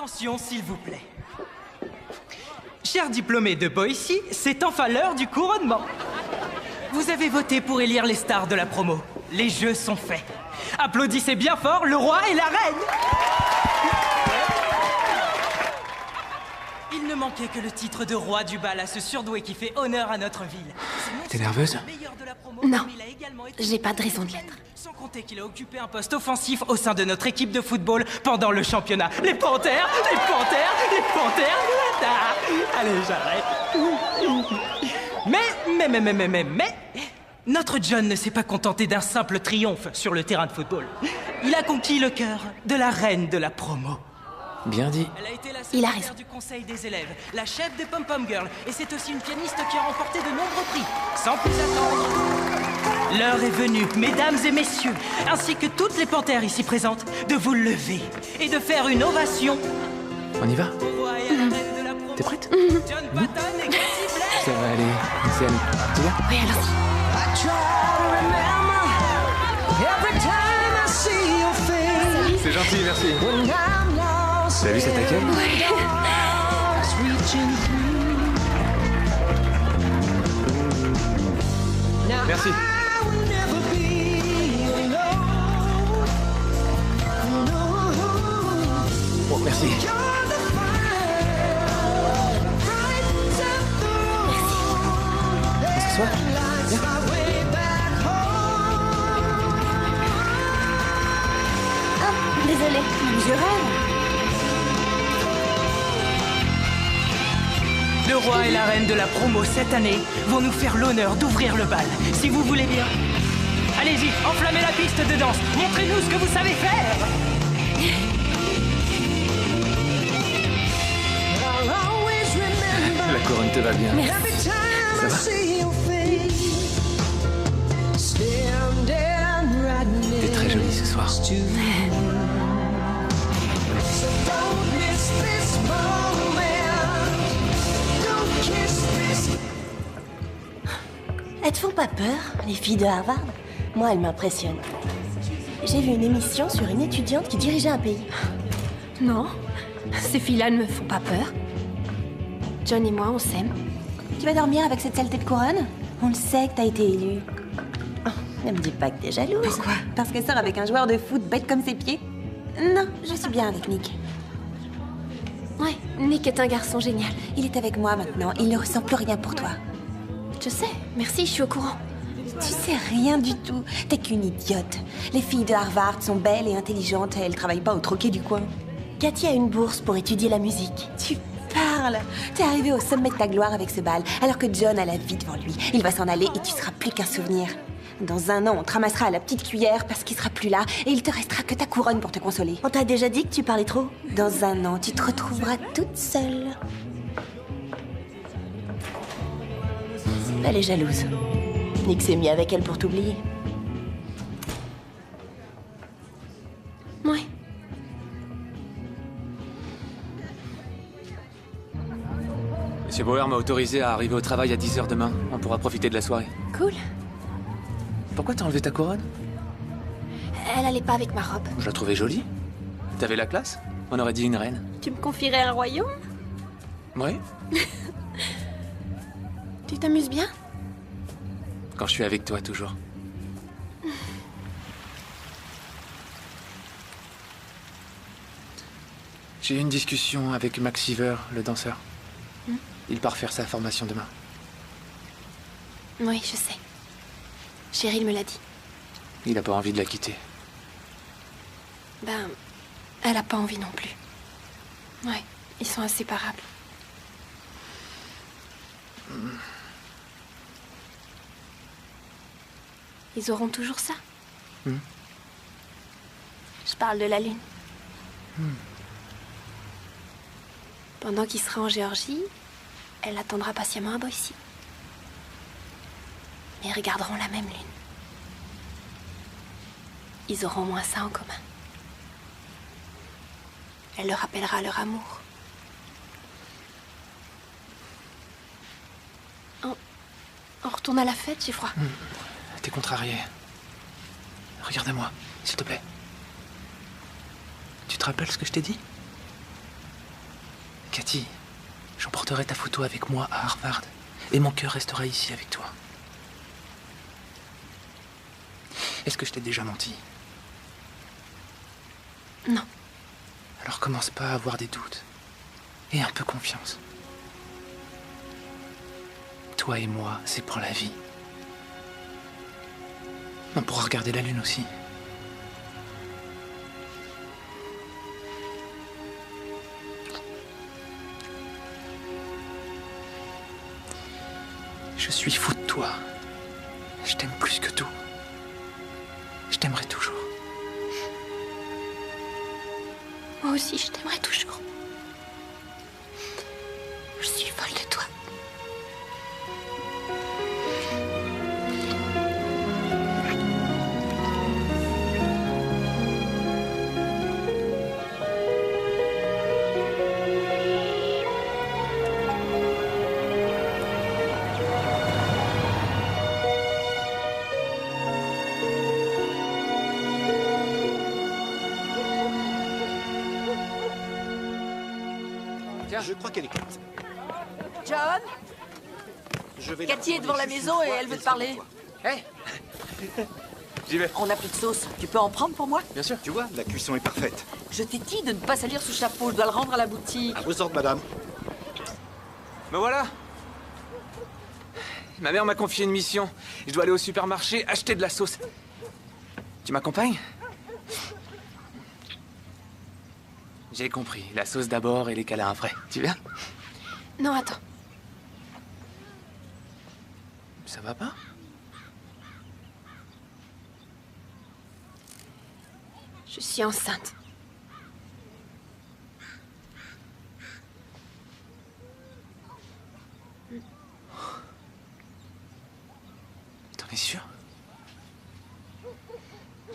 Attention, s'il vous plaît. Chers diplômés de Boissy, c'est enfin l'heure du couronnement. Vous avez voté pour élire les stars de la promo. Les jeux sont faits. Applaudissez bien fort le roi et la reine. Il ne manquait que le titre de roi du bal à ce surdoué qui fait honneur à notre ville. T'es nerveuse? Non, j'ai pas de raison de l'être. Sans compter qu'il a occupé un poste offensif au sein de notre équipe de football pendant le championnat. Les panthères, les panthères, les panthères. Ah, allez, j'arrête. Mais, notre John ne s'est pas contenté d'un simple triomphe sur le terrain de football. Il a conquis le cœur de la reine de la promo. Bien dit. Elle a été la Il a secrétaire raison. du conseil des élèves, la chef des Pom-Pom Girls, et c'est aussi une pianiste qui a remporté de nombreux prix. Sans plus attendre, l'heure est venue, mesdames et messieurs, ainsi que toutes les panthères ici présentes, de vous lever et de faire une ovation On y va? au roi et à la reine de la promo. T'es prête? John Patton et Katy Blair. Ça va aller. C'est Annie. Tu viens? Oui, alors C'est gentil, merci. T'as vu cet accueil? Merci. Bon, merci. On s'assoit? Viens. Désolée, je rêve. Le roi et la reine de la promo cette année vont nous faire l'honneur d'ouvrir le bal, si vous voulez bien. Allez-y, enflammez la piste de danse, montrez-nous ce que vous savez faire. La couronne te va bien. Merci. Ça va? T'es très jolie ce soir. Elles te font pas peur, les filles de Harvard? Moi, elles m'impressionnent. J'ai vu une émission sur une étudiante qui dirigeait un pays. Non, ces filles-là ne me font pas peur. John et moi, on s'aime. Tu vas dormir avec cette saleté de couronne? On le sait que t'as été élue. Oh, ne me dis pas que t'es jalouse. Pourquoi? Parce qu'elle sort avec un joueur de foot bête comme ses pieds? Non, je suis bien avec Nick. Ouais, Nick est un garçon génial. Il est avec moi maintenant, il ne ressent plus rien pour toi. Je sais, merci, je suis au courant. Tu sais rien du tout, t'es qu'une idiote. Les filles de Harvard sont belles et intelligentes et elles travaillent pas au troquet du coin. Cathy a une bourse pour étudier la musique. Tu parles. T'es arrivé au sommet de ta gloire avec ce bal, alors que John a la vie devant lui. Il va s'en aller et tu seras plus qu'un souvenir. Dans un an, on te ramassera à la petite cuillère parce qu'il sera plus là et il te restera que ta couronne pour te consoler. On t'a déjà dit que tu parlais trop? Dans un an, tu te retrouveras toute seule. Elle est jalouse. Nick s'est mis avec elle pour t'oublier. Ouais. Monsieur Bauer m'a autorisé à arriver au travail à 10h demain. On pourra profiter de la soirée. Cool. Pourquoi t'as enlevé ta couronne? Elle allait pas avec ma robe. Je la trouvais jolie. T'avais la classe? On aurait dit une reine. Tu me confierais un royaume? Oui. Tu t'amuses bien? Quand je suis avec toi, toujours. J'ai eu une discussion avec Max Seaver, le danseur. Il part faire sa formation demain. Oui, je sais. Cheryl me l'a dit. Il a pas envie de la quitter. Ben, elle a pas envie non plus. Ouais, ils sont inséparables. Ils auront toujours ça. Je parle de la lune. Pendant qu'il sera en Géorgie, elle attendra patiemment à Boissy. Mais ils regarderont la même lune. Ils auront au moins ça en commun. Elle leur rappellera leur amour. On retourne à la fête, j'ai froid. T'es contrarié. Regarde-moi, s'il te plaît. Tu te rappelles ce que je t'ai dit? Cathy, j'emporterai ta photo avec moi à Harvard. Et mon cœur restera ici avec toi. Est-ce que je t'ai déjà menti? Non. Alors commence pas à avoir des doutes. Et un peu confiance. Toi et moi, c'est pour la vie. On pourra regarder la lune aussi. Je suis fou de toi. Je t'aime plus que tout. Je t'aimerai toujours. Moi aussi, je t'aimerai toujours. Je suis folle de toi. Je crois qu'elle est prête. John, Je vais Cathy est devant la maison et elle veut te parler. Hey. J'y vais. On n'a plus de sauce. Tu peux en prendre pour moi? Bien sûr. Tu vois, la cuisson est parfaite. Je t'ai dit de ne pas salir ce chapeau. Je dois le rendre à la boutique. À vos ordres, madame. Me voilà. Ma mère m'a confié une mission. Je dois aller au supermarché acheter de la sauce. Tu m'accompagnes? J'ai compris. La sauce d'abord et les câlins après. Tu viens? Non, attends. Ça va pas? Je suis enceinte. T'en es sûr?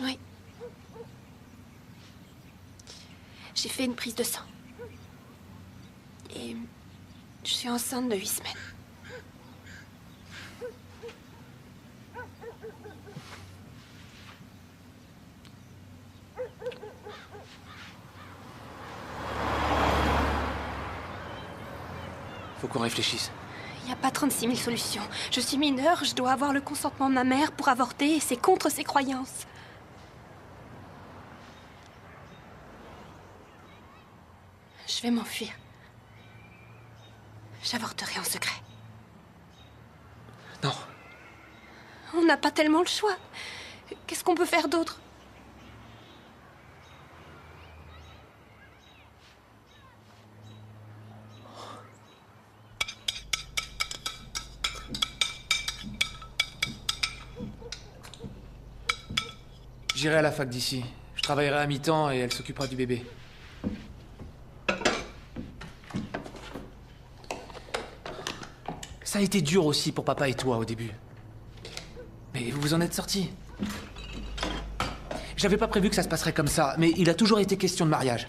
Oui. J'ai fait une prise de sang. Et je suis enceinte de 8 semaines. Faut qu'on réfléchisse. Il n'y a pas 36 000 solutions. Je suis mineure, je dois avoir le consentement de ma mère pour avorter et c'est contre ses croyances. Je vais m'enfuir. J'avorterai en secret. Non. On n'a pas tellement le choix. Qu'est-ce qu'on peut faire d'autre? J'irai à la fac d'ici. Je travaillerai à mi-temps et elle s'occupera du bébé. Ça a été dur aussi pour papa et toi au début. Mais vous vous en êtes sortis. J'avais pas prévu que ça se passerait comme ça, mais il a toujours été question de mariage.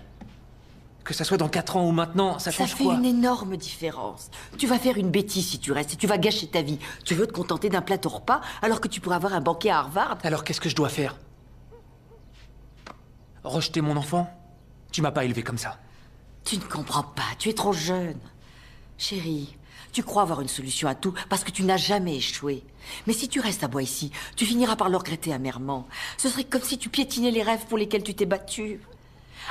Que ça soit dans 4 ans ou maintenant, ça change Ça fait quoi? une énorme différence. Tu vas faire une bêtise si tu restes et tu vas gâcher ta vie. Tu veux te contenter d'un plateau repas alors que tu pourrais avoir un banquet à Harvard? Alors qu'est-ce que je dois faire? Rejeter mon enfant? Tu m'as pas élevé comme ça. Tu ne comprends pas, tu es trop jeune. Chérie, tu crois avoir une solution à tout parce que tu n'as jamais échoué. Mais si tu restes à bois ici, tu finiras par le regretter amèrement. Ce serait comme si tu piétinais les rêves pour lesquels tu t'es battu.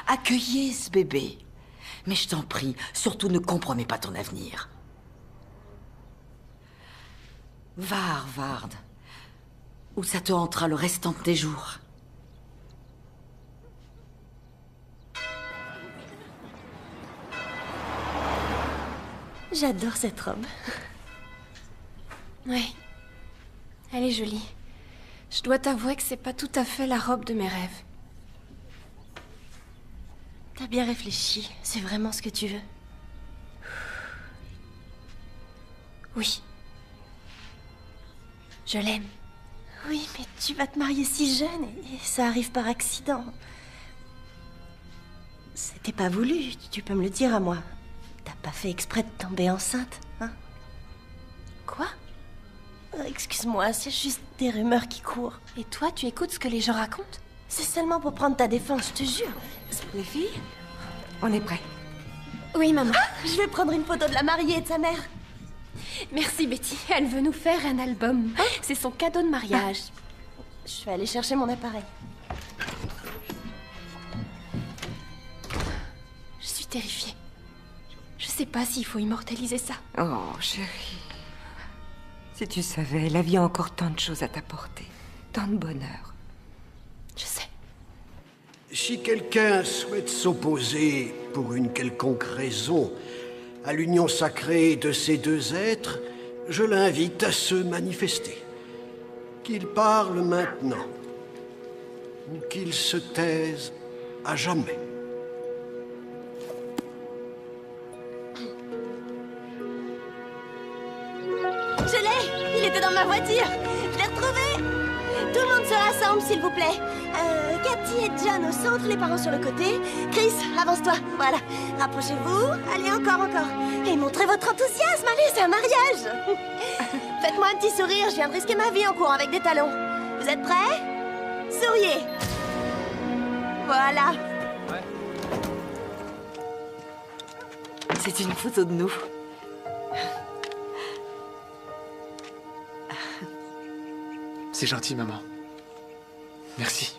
Accueillez ce bébé. Mais je t'en prie, surtout ne compromets pas ton avenir. Va à Harvard, où ça te hantera le restant de tes jours. J'adore cette robe. Oui. Elle est jolie. Je dois t'avouer que c'est pas tout à fait la robe de mes rêves. T'as bien réfléchi. C'est vraiment ce que tu veux. Oui. Je l'aime. Oui, mais tu vas te marier si jeune et ça arrive par accident. C'était pas voulu, tu peux me le dire à moi. T'as pas fait exprès de tomber enceinte, hein? Quoi? Excuse-moi, c'est juste des rumeurs qui courent. Et toi, tu écoutes ce que les gens racontent? C'est seulement pour prendre ta défense, je te jure. Les filles, on est prêt. Oui, maman. Je vais prendre une photo de la mariée et de sa mère. Merci, Betty. Elle veut nous faire un album. C'est son cadeau de mariage. Je vais aller chercher mon appareil. Je suis terrifiée. Je sais pas s'il faut immortaliser ça. Oh, chérie. Si tu savais, la vie a encore tant de choses à t'apporter. Tant de bonheur. Je sais. Si quelqu'un souhaite s'opposer, pour une quelconque raison, à l'union sacrée de ces deux êtres, je l'invite à se manifester. Qu'il parle maintenant, ou qu'il se taise à jamais. Je l'ai! Il était dans ma voiture! Je l'ai retrouvé! Tout le monde se rassemble, s'il vous plaît. Cathy et John au centre, les parents sur le côté. Chris, avance-toi. Voilà. Rapprochez-vous. Allez, encore. Et montrez votre enthousiasme. Allez, c'est un mariage! Faites-moi un petit sourire, je viens de risquer ma vie en courant avec des talons. Vous êtes prêts? Souriez. Voilà. C'est une photo de nous. C'est gentil, maman. Merci.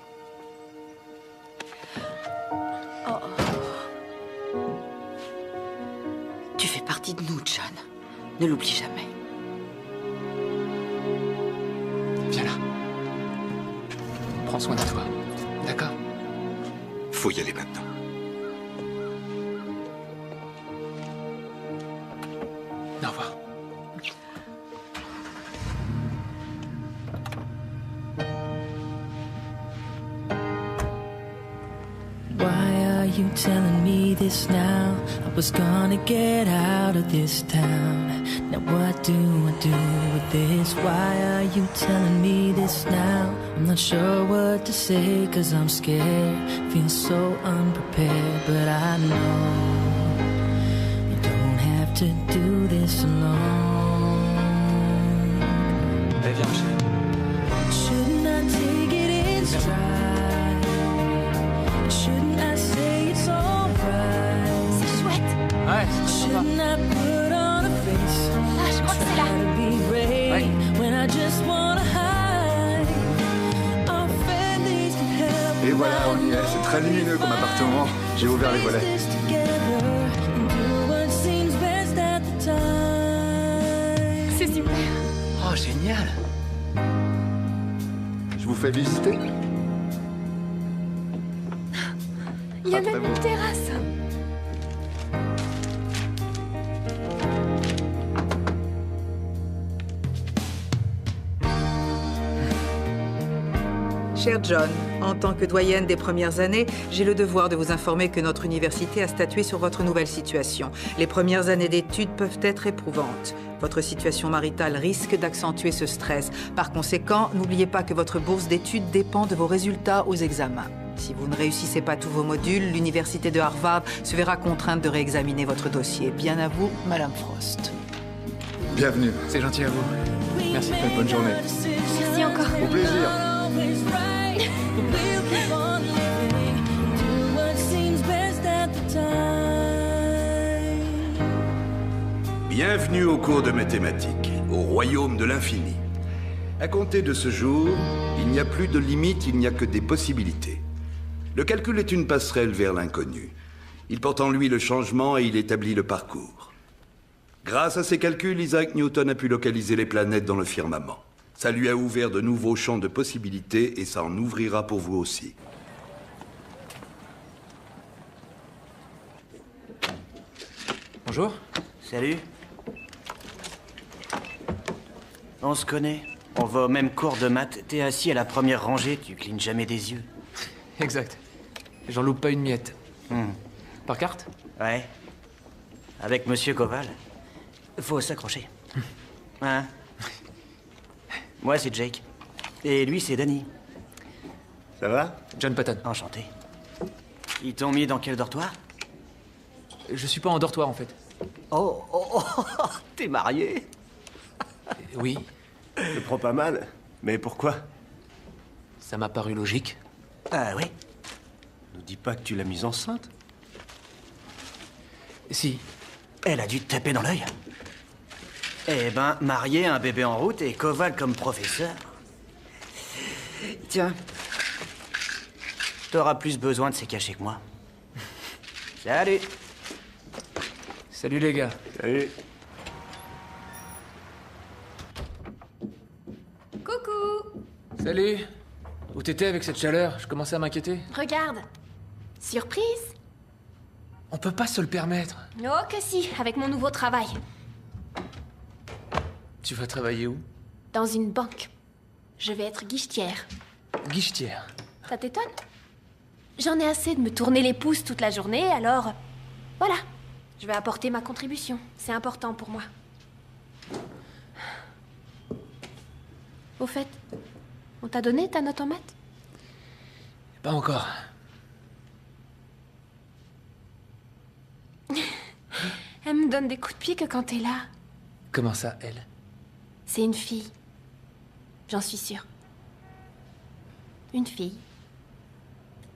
Tu fais partie de nous, John. Ne l'oublie jamais. Viens là. Prends soin de toi. D'accord? Faut y aller maintenant. Au revoir. Why are you telling me this now? I was gonna get out of this town. Now what do I do with this? Why are you telling me this now? I'm not sure what to say, 'cause I'm scared. Feel so unprepared, but I know you don't have to do this alone. Allez, viens, chérie. Shouldn't I take it in stride? Shouldn't I say it's alright? C'est chouette. Ouais, c'est sympa. Shouldn't I put on a face? Ah, je crois que c'est là. Try to be brave when I just wanna hide. Our families can help. Et voilà, on y est. C'est très lumineux comme appartement. J'ai ouvert les volets. Face this together and do what seems best at the time. C'est super. Oh, génial. Je vous fais visiter. Il y a Ah, même très une beau. terrasse. Cher John, en tant que doyenne des premières années, j'ai le devoir de vous informer que notre université a statué sur votre nouvelle situation. Les premières années d'études peuvent être éprouvantes. Votre situation maritale risque d'accentuer ce stress. Par conséquent, n'oubliez pas que votre bourse d'études dépend de vos résultats aux examens. Si vous ne réussissez pas tous vos modules, l'université de Harvard se verra contrainte de réexaminer votre dossier. Bien à vous, Madame Frost. Bienvenue. C'est gentil à vous. Merci. Bonne journée. Merci encore. Au plaisir. We'll keep on living, do what seems best at the time. Bienvenue au cours de mathématiques, au royaume de l'infini. À compter de ce jour, il n'y a plus de limites, il n'y a que des possibilités. Le calcul est une passerelle vers l'inconnu. Il porte en lui le changement et il établit le parcours. Grâce à ses calculs, Isaac Newton a pu localiser les planètes dans le firmament. Ça lui a ouvert de nouveaux champs de possibilités et ça en ouvrira pour vous aussi. Bonjour. Salut. On se connaît. On va au même cours de maths. T'es assis à la première rangée, tu clignes jamais des yeux. Exact. J'en loupe pas une miette. Par carte? Ouais. Avec Monsieur Koval. Faut s'accrocher. Hein? Moi, c'est Jake. Et lui, c'est Danny. Ça va? John Patton. Enchanté. Ils t'ont mis dans quel dortoir? Je suis pas en dortoir, en fait. Oh, t'es marié? Oui, Je le prends pas mal. Mais pourquoi? ça m'a paru logique. Ah oui? Ne dis pas que tu l'as mise enceinte. Si. Elle a dû te taper dans l'œil. Eh ben, marié, un bébé en route et Koval comme professeur. Tiens. T'auras plus besoin de ces cachets que moi. Salut. Salut les gars. Salut. Coucou. Salut. Où t'étais avec cette chaleur? Je commençais à m'inquiéter. Regarde. Surprise. On peut pas se le permettre. Oh que si, avec mon nouveau travail. Tu vas travailler où? Dans une banque. Je vais être guichetière. Guichetière. Ça t'étonne? J'en ai assez de me tourner les pouces toute la journée, alors... Voilà. Je vais apporter ma contribution. C'est important pour moi. Au fait, on t'a donné ta note en maths? Pas encore. Elle me donne des coups de pied que quand t'es là. Comment ça, elle? C'est une fille. J'en suis sûre. Une fille.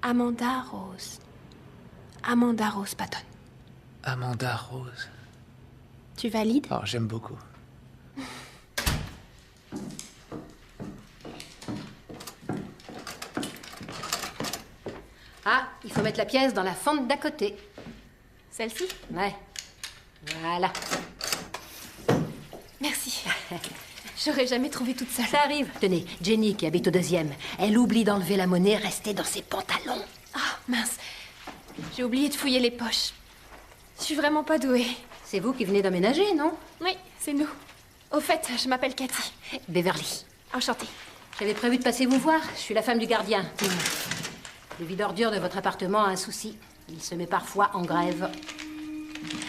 Amanda Rose. Amanda Rose Patton. Amanda Rose. Tu valides? Oh, j'aime beaucoup. Ah, il faut mettre la pièce dans la fente d'à côté. Celle-ci? Ouais. Voilà. Merci. J'aurais jamais trouvé toute seule. Ça arrive. Tenez, Jenny, qui habite au 2e, elle oublie d'enlever la monnaie restée dans ses pantalons. Ah, mince. J'ai oublié de fouiller les poches. Je suis vraiment pas douée. C'est vous qui venez d'emménager, non? Oui, c'est nous. Au fait, je m'appelle Cathy. Beverly. Enchantée. J'avais prévu de passer vous voir. Je suis la femme du gardien. Le vide-ordure de votre appartement a un souci. Il se met parfois en grève.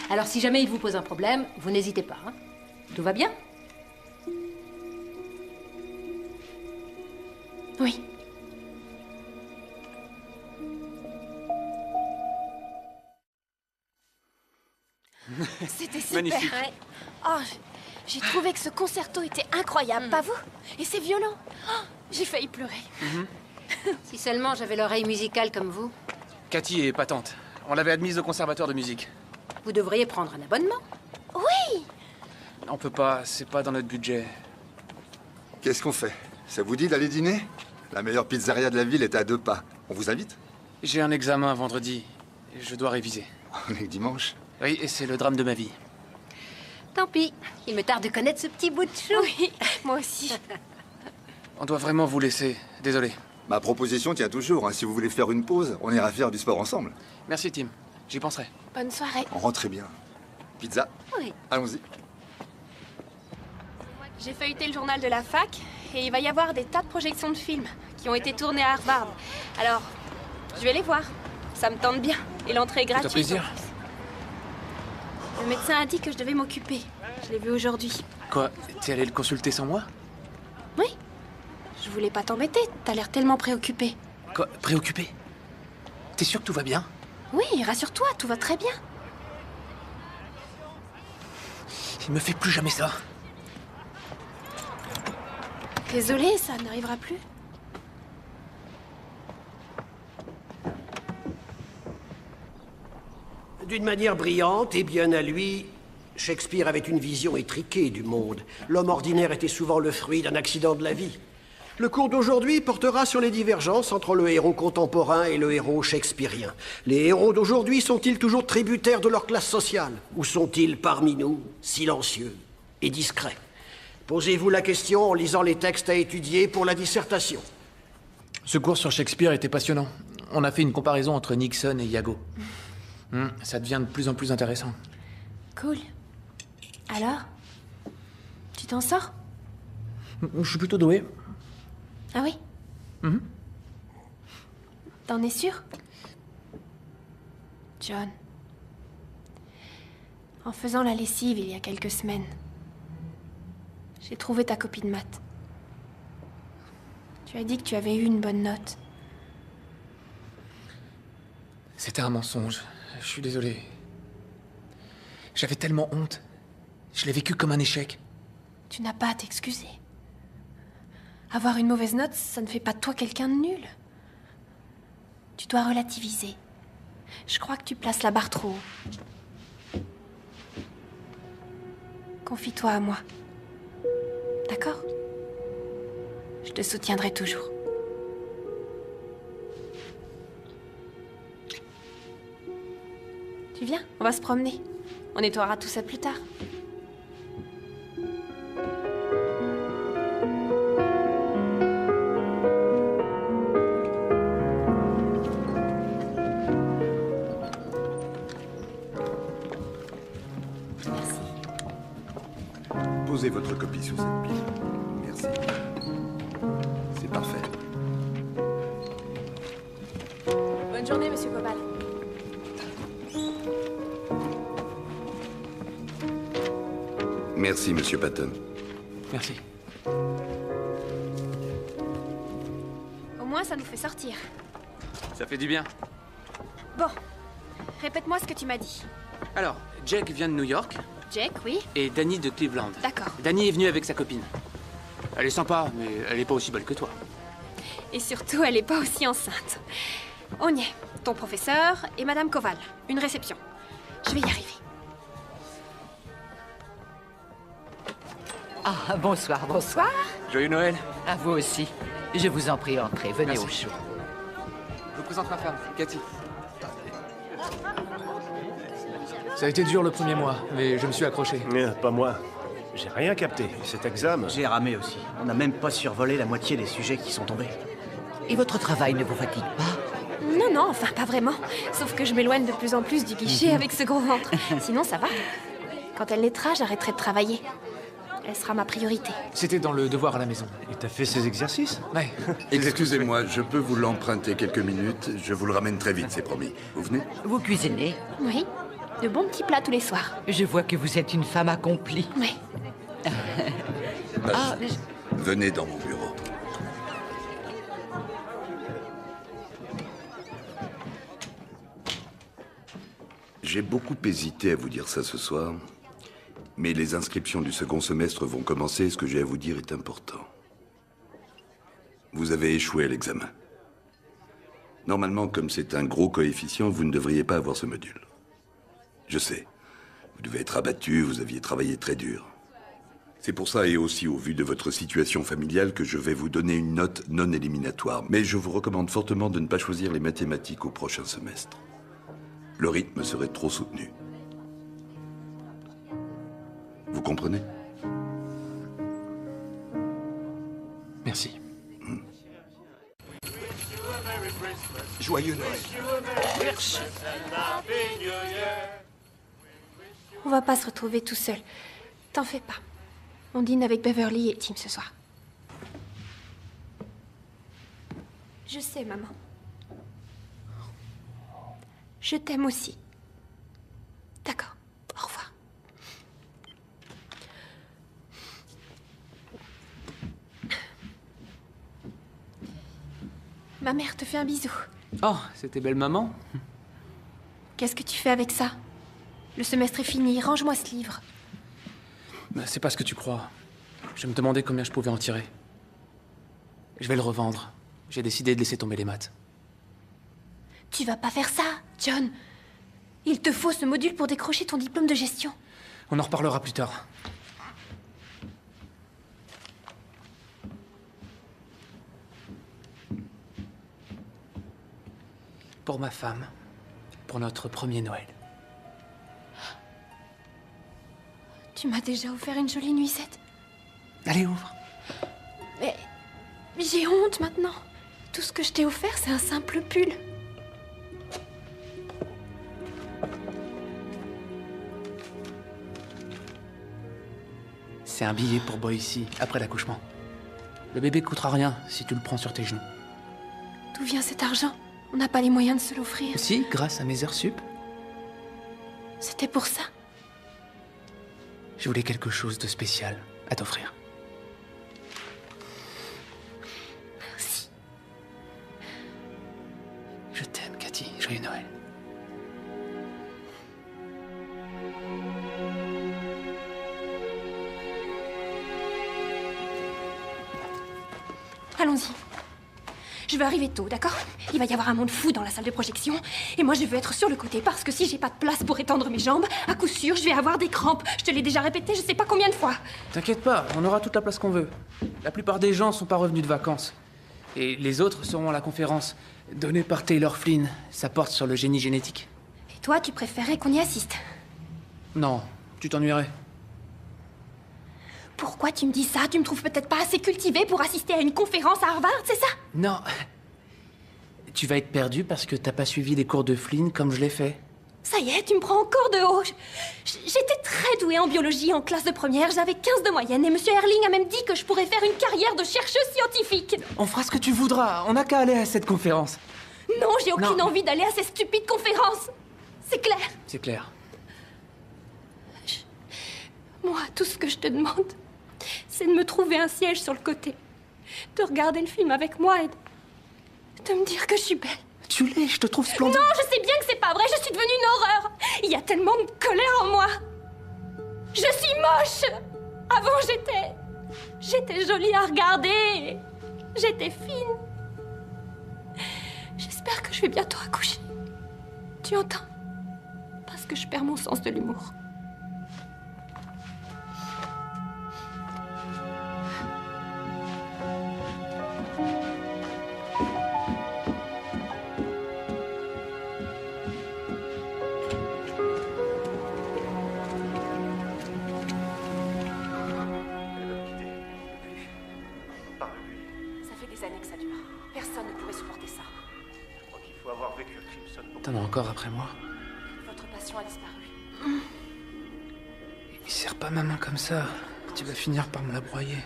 Alors, si jamais il vous pose un problème, vous n'hésitez pas. Hein? Tout va bien? Oui. C'était super. Magnifique. Ouais. Oh, j'ai trouvé que ce concerto était incroyable, pas vous? Et c'est violent. Oh, j'ai failli pleurer. Si seulement j'avais l'oreille musicale comme vous. Cathy est patente. On l'avait admise au conservatoire de musique. Vous devriez prendre un abonnement. Oui. On peut pas, c'est pas dans notre budget. Qu'est-ce qu'on fait? Ça vous dit d'aller dîner? La meilleure pizzeria de la ville est à 2 pas. On vous invite? J'ai un examen vendredi. Et je dois réviser. On est dimanche. Oui, et c'est le drame de ma vie. Tant pis. Il me tarde de connaître ce petit bout de chou. Oui, moi aussi. On doit vraiment vous laisser. Désolé. Ma proposition tient toujours. Hein. Si vous voulez faire une pause, on ira faire du sport ensemble. Merci, Tim. J'y penserai. Bonne soirée. On rentre très bien. Pizza? Oui. Allons-y. J'ai feuilleté le journal de la fac et il va y avoir des tas de projections de films qui ont été tournés à Harvard. Alors, je vais les voir. Ça me tente bien. Et l'entrée est gratuite. Ça fait plaisir. Le médecin a dit que je devais m'occuper. Je l'ai vu aujourd'hui. Quoi? T'es allé le consulter sans moi? Oui. Je voulais pas t'embêter. T'as l'air tellement préoccupé. Quoi? Préoccupé? T'es sûr que tout va bien? Oui, rassure-toi, tout va très bien. Il me fait plus jamais ça. Désolée, ça n'arrivera plus. D'une manière brillante et bien à lui, Shakespeare avait une vision étriquée du monde. L'homme ordinaire était souvent le fruit d'un accident de la vie. Le cours d'aujourd'hui portera sur les divergences entre le héros contemporain et le héros shakespearien. Les héros d'aujourd'hui sont-ils toujours tributaires de leur classe sociale? Ou sont-ils parmi nous, silencieux et discrets? Posez-vous la question en lisant les textes à étudier pour la dissertation. Ce cours sur Shakespeare était passionnant. On a fait une comparaison entre Nixon et Iago. Ça devient de plus en plus intéressant. Cool. Alors? Tu t'en sors? Je suis plutôt doué. Ah oui? T'en es sûr? John. En faisant la lessive il y a quelques semaines, j'ai trouvé ta copie de maths. Tu as dit que tu avais eu une bonne note. C'était un mensonge. Je suis désolé. J'avais tellement honte. Je l'ai vécu comme un échec. Tu n'as pas à t'excuser. Avoir une mauvaise note, ça ne fait pas de toi quelqu'un de nul. Tu dois relativiser. Je crois que tu places la barre trop haut. Confie-toi à moi. D'accord? Je te soutiendrai toujours. Tu viens? On va se promener. On nettoiera tout ça plus tard. Posez votre copie sur cette pile. Merci. C'est parfait. Bonne journée, monsieur Koval. Merci, monsieur Patton. Merci. Au moins, ça nous fait sortir. Ça fait du bien. Bon, répète-moi ce que tu m'as dit. Alors, Jake vient de New York Jake, oui? et Danny de Cleveland. D'accord. Danny est venue avec sa copine. Elle est sympa, mais elle est pas aussi belle que toi. Et surtout, elle est pas aussi enceinte. On y est. Ton professeur et Madame Koval. Une réception. Je vais y arriver. Ah, bonsoir, bonsoir. Joyeux Noël. À vous aussi. Je vous en prie, entrez. Venez Merci. au chaud. Je vous présente ma femme, Cathy. Ça a été dur le premier mois, mais je me suis accroché. Pas moi. J'ai rien capté. Cet examen... J'ai ramé aussi. On n'a même pas survolé la moitié des sujets qui sont tombés. Et votre travail ne vous fatigue pas? Non, non, enfin, pas vraiment. Sauf que je m'éloigne de plus en plus du guichet avec ce gros ventre. Sinon, ça va. Quand elle naîtra, j'arrêterai de travailler. Elle sera ma priorité. C'était dans le devoir à la maison. Et t'as fait ces exercices? Ouais. Excusez-moi, je peux vous l'emprunter quelques minutes. Je vous le ramène très vite, c'est promis. Vous venez? Vous cuisinez? Oui. De bons petits plats tous les soirs. Je vois que vous êtes une femme accomplie. Oui. Venez dans mon bureau. J'ai beaucoup hésité à vous dire ça ce soir, mais les inscriptions du second semestre vont commencer et ce que j'ai à vous dire est important. Vous avez échoué à l'examen. Normalement, comme c'est un gros coefficient, vous ne devriez pas avoir ce module. Je sais. Vous devez être abattu, vous aviez travaillé très dur. C'est pour ça, et aussi au vu de votre situation familiale, que je vais vous donner une note non éliminatoire. Mais je vous recommande fortement de ne pas choisir les mathématiques au prochain semestre. Le rythme serait trop soutenu. Vous comprenez? Merci. Joyeux Noël. Merci. On va pas se retrouver tout seul. T'en fais pas. On dîne avec Beverly et Tim ce soir. Je sais, maman. Je t'aime aussi. D'accord. Au revoir. Ma mère te fait un bisou. Oh, c'était belle maman. Qu'est-ce que tu fais avec ça? Le semestre est fini. Range-moi ce livre. C'est pas ce que tu crois. Je me demandais combien je pouvais en tirer. Je vais le revendre. J'ai décidé de laisser tomber les maths. Tu vas pas faire ça, John. Il te faut ce module pour décrocher ton diplôme de gestion. On en reparlera plus tard. Pour ma femme, pour notre premier Noël. Tu m'as déjà offert une jolie nuisette. Allez, ouvre. Mais j'ai honte maintenant. Tout ce que je t'ai offert, c'est un simple pull. C'est un billet pour Boise, après l'accouchement. Le bébé coûtera rien si tu le prends sur tes genoux. D'où vient cet argent? On n'a pas les moyens de se l'offrir. Si, grâce à mes heures sup. C'était pour ça. Je voulais quelque chose de spécial à t'offrir. Merci. Je t'aime, Cathy. Joyeux Noël. Allons-y. Je veux arriver tôt, d'accord? Il va y avoir un monde fou dans la salle de projection. Et moi, je veux être sur le côté parce que si j'ai pas de place pour étendre mes jambes, à coup sûr, je vais avoir des crampes. Je te l'ai déjà répété, je sais pas combien de fois. T'inquiète pas, on aura toute la place qu'on veut. La plupart des gens sont pas revenus de vacances. Et les autres seront à la conférence donnée par Taylor Flynn. Ça porte sur le génie génétique. Et toi, tu préférais qu'on y assiste? Non, tu t'ennuierais. Pourquoi tu me dis ça? Tu me trouves peut-être pas assez cultivée pour assister à une conférence à Harvard, c'est ça? Non. Tu vas être perdu parce que t'as pas suivi les cours de Flynn comme je l'ai fait. Ça y est, tu me prends encore de haut. J'étais très douée en biologie en classe de première, j'avais 15 de moyenne et Monsieur Erling a même dit que je pourrais faire une carrière de chercheuse scientifique. On fera ce que tu voudras, on n'a qu'à aller à cette conférence. Non, j'ai aucune envie d'aller à ces stupides conférences. C'est clair. C'est clair. Moi, tout ce que je te demande, c'est de me trouver un siège sur le côté, de regarder le film avec moi et de me dire que je suis belle. Tu l'es, je te trouve splendide. Non, je sais bien que c'est pas vrai, je suis devenue une horreur. Il y a tellement de colère en moi. Je suis moche. Avant, j'étais jolie à regarder. J'étais fine. J'espère que je vais bientôt accoucher. Tu entends? Parce que je perds mon sens de l'humour. T'en as encore après moi? Votre passion a disparu. Il serre pas ma main comme ça. Tu vas finir par me la broyer.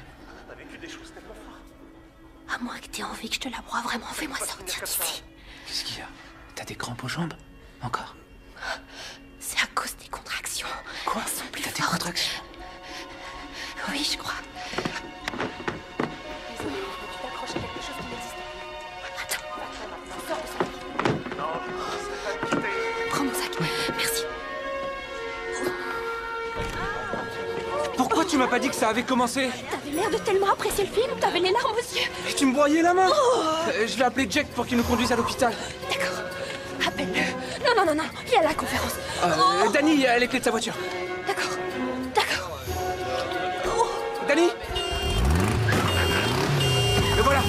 T'as vécu des choses tellement fortes. À moins que t'aies envie que je te la broie vraiment, fais-moi sortir d'ici. Qu'est-ce qu'il y a? T'as des crampes aux jambes? Encore? C'est à cause des contractions. Quoi? Elles sont plus T'as des fortes. contractions? Oui, je crois. Désolée, peux-tu t'accrocher à quelque chose qui n'existe pas? Attends, sors de ça. Non, je ne serais pas quitter. Prends mon sac. Merci. Pourquoi tu m'as pas dit que ça avait commencé? T'avais l'air de tellement apprécier le film, t'avais les larmes aux yeux. Et tu me broyais la main. Je vais appeler Jack pour qu'il nous conduise à l'hôpital. D'accord. Appelle-le. Non, il y a la conférence. Danny a les clés de sa voiture. D'accord. Danny? Le voilà.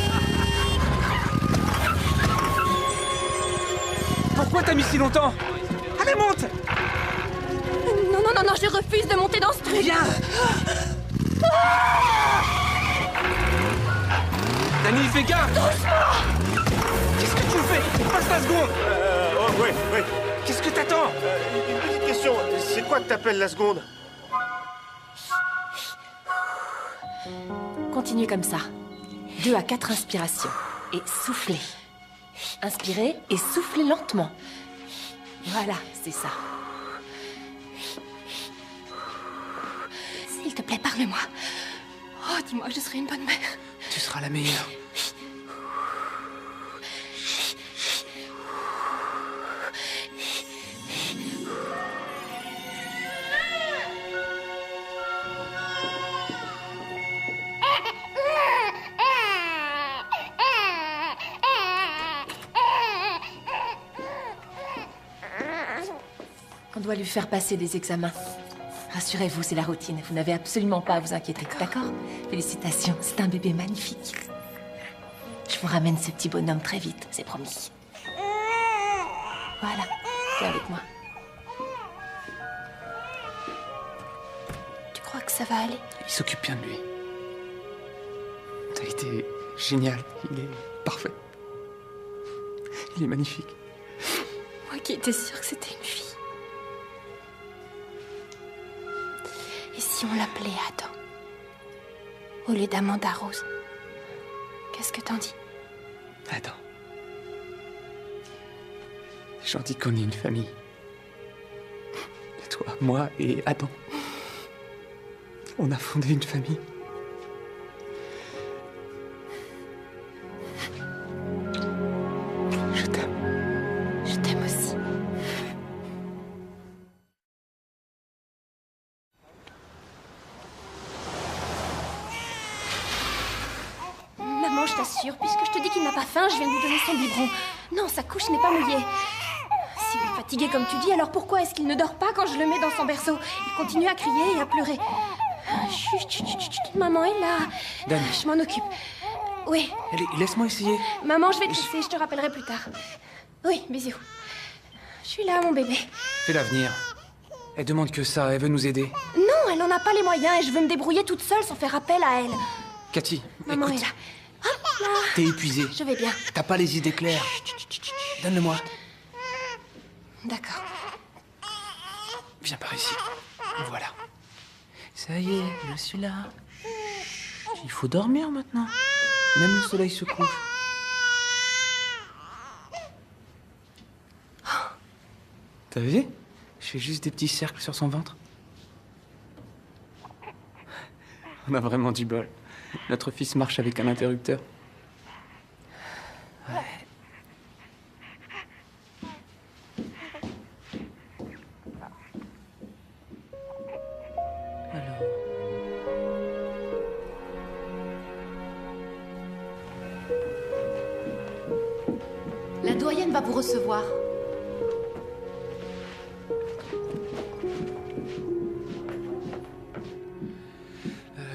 Pourquoi t'as mis si longtemps? Allez, monte! Non, je refuse de monter dans ce truc. Viens! Danny, fais gaffe! Qu'est-ce que tu fais? Passe la seconde! Oui. Qu'est-ce que t'attends? Une petite question, c'est quoi que t'appelles la seconde? Continue comme ça. 2 à 4 inspirations. Et soufflez. Inspirez et soufflez lentement. Voilà, c'est ça. S'il te plaît, parle-moi. Oh, dis-moi que je serai une bonne mère. Tu seras la meilleure. On doit lui faire passer des examens. Rassurez-vous, c'est la routine. Vous n'avez absolument pas à vous inquiéter, d'accord? Félicitations, c'est un bébé magnifique. Je vous ramène ce petit bonhomme très vite, c'est promis. Voilà, viens avec moi. Tu crois que ça va aller? Il s'occupe bien de lui. T'as été génial. Il est parfait. Il est magnifique. Moi qui étais sûre que c'était une fille. Et si on l'appelait Adam? Au lieu d'Amanda Rose? Qu'est-ce que t'en dis? Adam. J'en dis qu'on est une famille. Et toi, moi et Adam. On a fondé une famille. Je t'aime. Je t'aime aussi. Maman, je t'assure. Puisque je te dis qu'il n'a pas faim, je viens de lui donner son biberon. Non, sa couche n'est pas mouillée. S'il est fatigué comme tu dis, alors pourquoi est-ce qu'il ne dort pas quand je le mets dans son berceau? Il continue à crier et à pleurer. Chut, chut, chut, chut, maman est là. Dan. Je m'en occupe. Oui. Allez, laisse-moi essayer. Maman, je vais te laisser, je te rappellerai plus tard. Oui, bisous. Je suis là, mon bébé. Fais l'avenir. Elle demande que ça, elle veut nous aider. Non, elle n'en a pas les moyens et je veux me débrouiller toute seule sans faire appel à elle. Cathy, Maman écoute, est là. Hop là. t'es épuisée. Je vais bien. T'as pas les idées claires. Donne-le-moi. D'accord. Viens par ici. Voilà. Ça y est, je suis là. Il faut dormir maintenant. Même le soleil se couche. T'as vu? Je fais juste des petits cercles sur son ventre. On a vraiment du bol. Notre fils marche avec un interrupteur. Ouais. La doyenne va vous recevoir.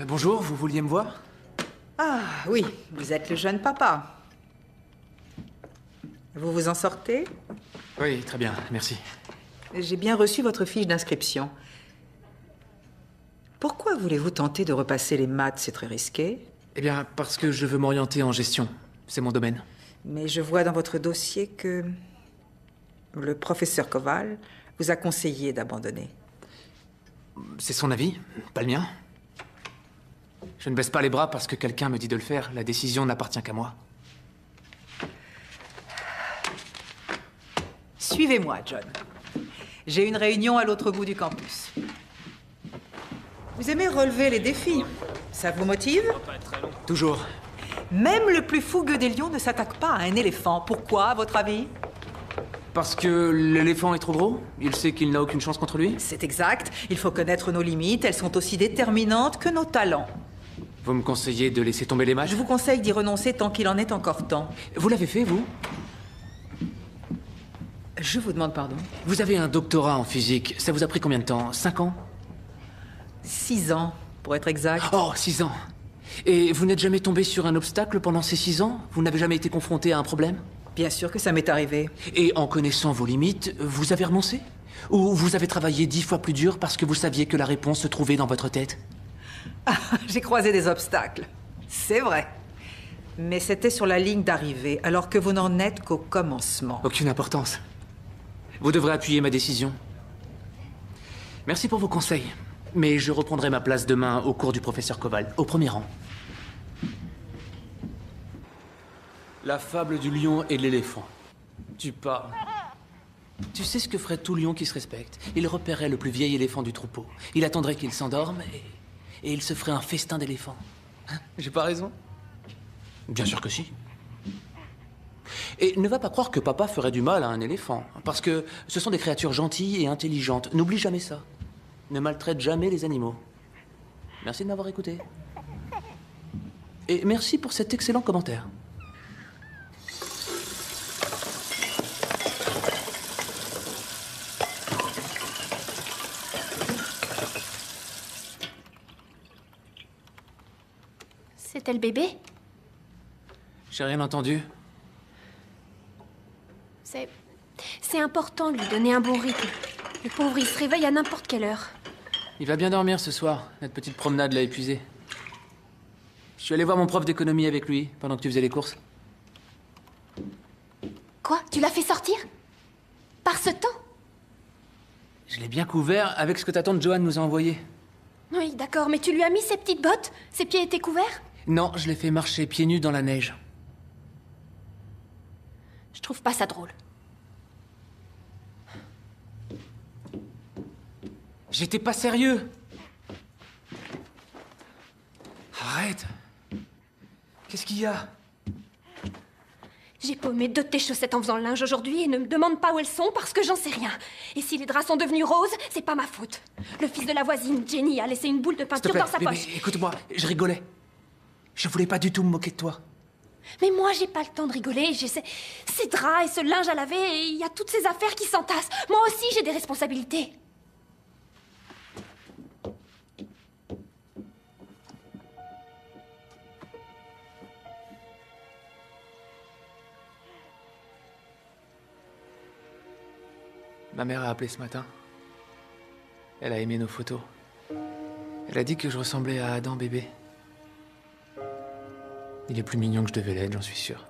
Bonjour, vous vouliez me voir? Ah oui, vous êtes le jeune papa. Vous vous en sortez? Oui, très bien, merci. J'ai bien reçu votre fiche d'inscription. Pourquoi voulez-vous tenter de repasser les maths? C'est très risqué. Eh bien, parce que je veux m'orienter en gestion. C'est mon domaine. Mais je vois dans votre dossier que le professeur Koval vous a conseillé d'abandonner. C'est son avis, pas le mien. Je ne baisse pas les bras parce que quelqu'un me dit de le faire. La décision n'appartient qu'à moi. Suivez-moi, John. J'ai une réunion à l'autre bout du campus. Vous aimez relever les défis? Ça vous motive? Toujours. Même le plus fougueux des lions ne s'attaque pas à un éléphant. Pourquoi, à votre avis? Parce que l'éléphant est trop gros? Il sait qu'il n'a aucune chance contre lui? C'est exact. Il faut connaître nos limites. Elles sont aussi déterminantes que nos talents. Vous me conseillez de laisser tomber les matchs? Je vous conseille d'y renoncer tant qu'il en est encore temps. Vous l'avez fait, vous? Je vous demande pardon. Vous avez un doctorat en physique. Ça vous a pris combien de temps? 5 ans? 6 ans, pour être exact. Oh, 6 ans. Et vous n'êtes jamais tombé sur un obstacle pendant ces 6 ans? Vous n'avez jamais été confronté à un problème? Bien sûr que ça m'est arrivé. Et en connaissant vos limites, vous avez renoncé? Ou vous avez travaillé 10 fois plus dur parce que vous saviez que la réponse se trouvait dans votre tête? Ah, j'ai croisé des obstacles. C'est vrai. Mais c'était sur la ligne d'arrivée, alors que vous n'en êtes qu'au commencement. Aucune importance. Vous devrez appuyer ma décision. Merci pour vos conseils. Mais je reprendrai ma place demain au cours du professeur Koval, au premier rang. La fable du lion et de l'éléphant. Tu parles. Tu sais ce que ferait tout lion qui se respecte? Il repérerait le plus vieil éléphant du troupeau. Il attendrait qu'il s'endorme et il se ferait un festin d'éléphants. Hein? J'ai pas raison? Bien sûr que si. Et ne va pas croire que papa ferait du mal à un éléphant, parce que ce sont des créatures gentilles et intelligentes. N'oublie jamais ça. Ne maltraite jamais les animaux. Merci de m'avoir écouté. Et merci pour cet excellent commentaire. C'était le bébé? J'ai rien entendu. C'est important de lui donner un bon rythme. Le pauvre, il se réveille à n'importe quelle heure. Il va bien dormir ce soir. Notre petite promenade l'a épuisé. Je suis allé voir mon prof d'économie avec lui pendant que tu faisais les courses. Quoi? Tu l'as fait sortir? Par ce temps? Je l'ai bien couvert avec ce que ta tante Joanne nous a envoyé. Oui, d'accord, mais tu lui as mis ses petites bottes? Ses pieds étaient couverts? Non, je l'ai fait marcher pieds nus dans la neige. Je trouve pas ça drôle. J'étais pas sérieux. Arrête. Qu'est-ce qu'il y a? J'ai paumé 2 de tes chaussettes en faisant le linge aujourd'hui et ne me demande pas où elles sont parce que j'en sais rien. Et si les draps sont devenus roses, c'est pas ma faute. Le fils de la voisine, Jenny, a laissé une boule de peinture dans sa poche. Écoute-moi, je rigolais. Je voulais pas du tout me moquer de toi. Mais moi, j'ai pas le temps de rigoler. J'ai ces draps et ce linge à laver et il y a toutes ces affaires qui s'entassent. Moi aussi, j'ai des responsabilités. Ma mère a appelé ce matin. Elle a aimé nos photos. Elle a dit que je ressemblais à Adam bébé. Il est plus mignon que je devais l'être, j'en suis sûr.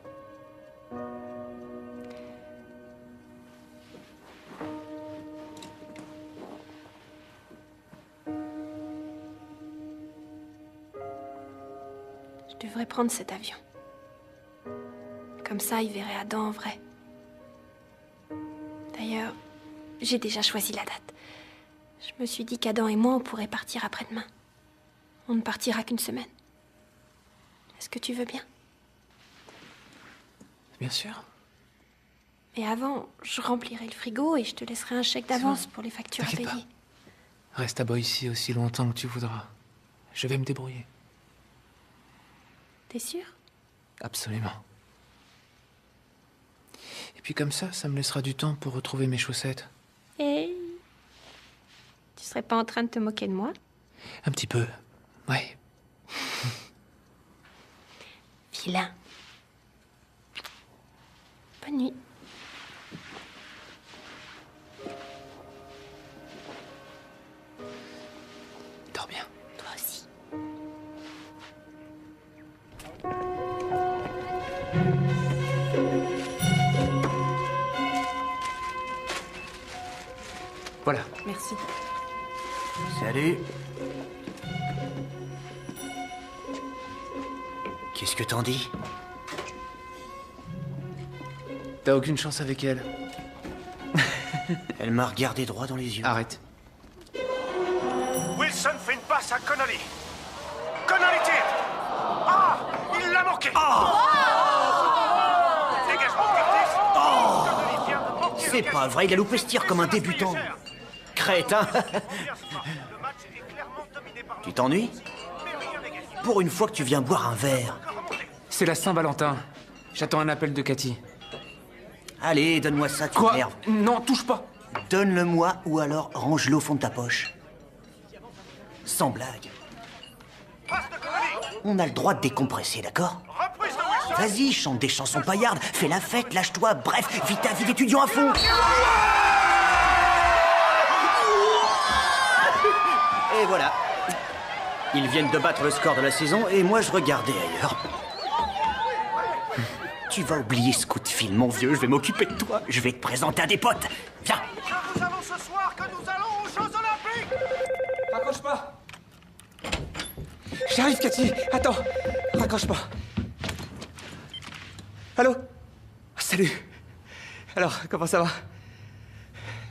Je devrais prendre cet avion. Comme ça, il verrait Adam en vrai. D'ailleurs, j'ai déjà choisi la date. Je me suis dit qu'Adam et moi, on pourrait partir après-demain. On ne partira qu'une semaine. Est-ce que tu veux bien? Bien sûr. Mais avant, je remplirai le frigo et je te laisserai un chèque d'avance pour les factures à payer. T'inquiète pas. Reste à Boise aussi longtemps que tu voudras. Je vais me débrouiller. T'es sûr? Absolument. Et puis comme ça me laissera du temps pour retrouver mes chaussettes. Et tu serais pas en train de te moquer de moi? Un petit peu, ouais. Vilain. Bonne nuit. Dors bien. Toi aussi. Voilà. Merci. Salut. Qu'est-ce que t'en dis? T'as aucune chance avec elle. Elle m'a regardé droit dans les yeux. Arrête. Wilson fait une passe à Connolly. Connolly tire. Ah, il l'a manqué. Dégagement de Curtis. Connolly vient de manquer C'est pas vrai, il a loupé ce tir comme un débutant. Crétin. Tu t'ennuies? Pour une fois que tu viens boire un verre. C'est la Saint-Valentin. J'attends un appel de Cathy. Allez, donne-moi ça, tu Quoi? m'énerves. Non, touche pas. Donne-le-moi ou alors range-le au fond de ta poche. Sans blague. On a le droit de décompresser, d'accord? Vas-y, chante des chansons paillardes, fais la fête, lâche-toi, bref, vis ta vie d'étudiant à fond. Et voilà. Ils viennent de battre le score de la saison et moi je regardais ailleurs. Tu vas oublier ce coup de fil, mon vieux, je vais m'occuper de toi. Je vais te présenter à des potes. Viens. Nous savons ce soir que nous allons aux Jeux Olympiques. Raccroche pas. J'arrive, Cathy. Attends. Raccroche pas. Allô? Salut. Alors, comment ça va?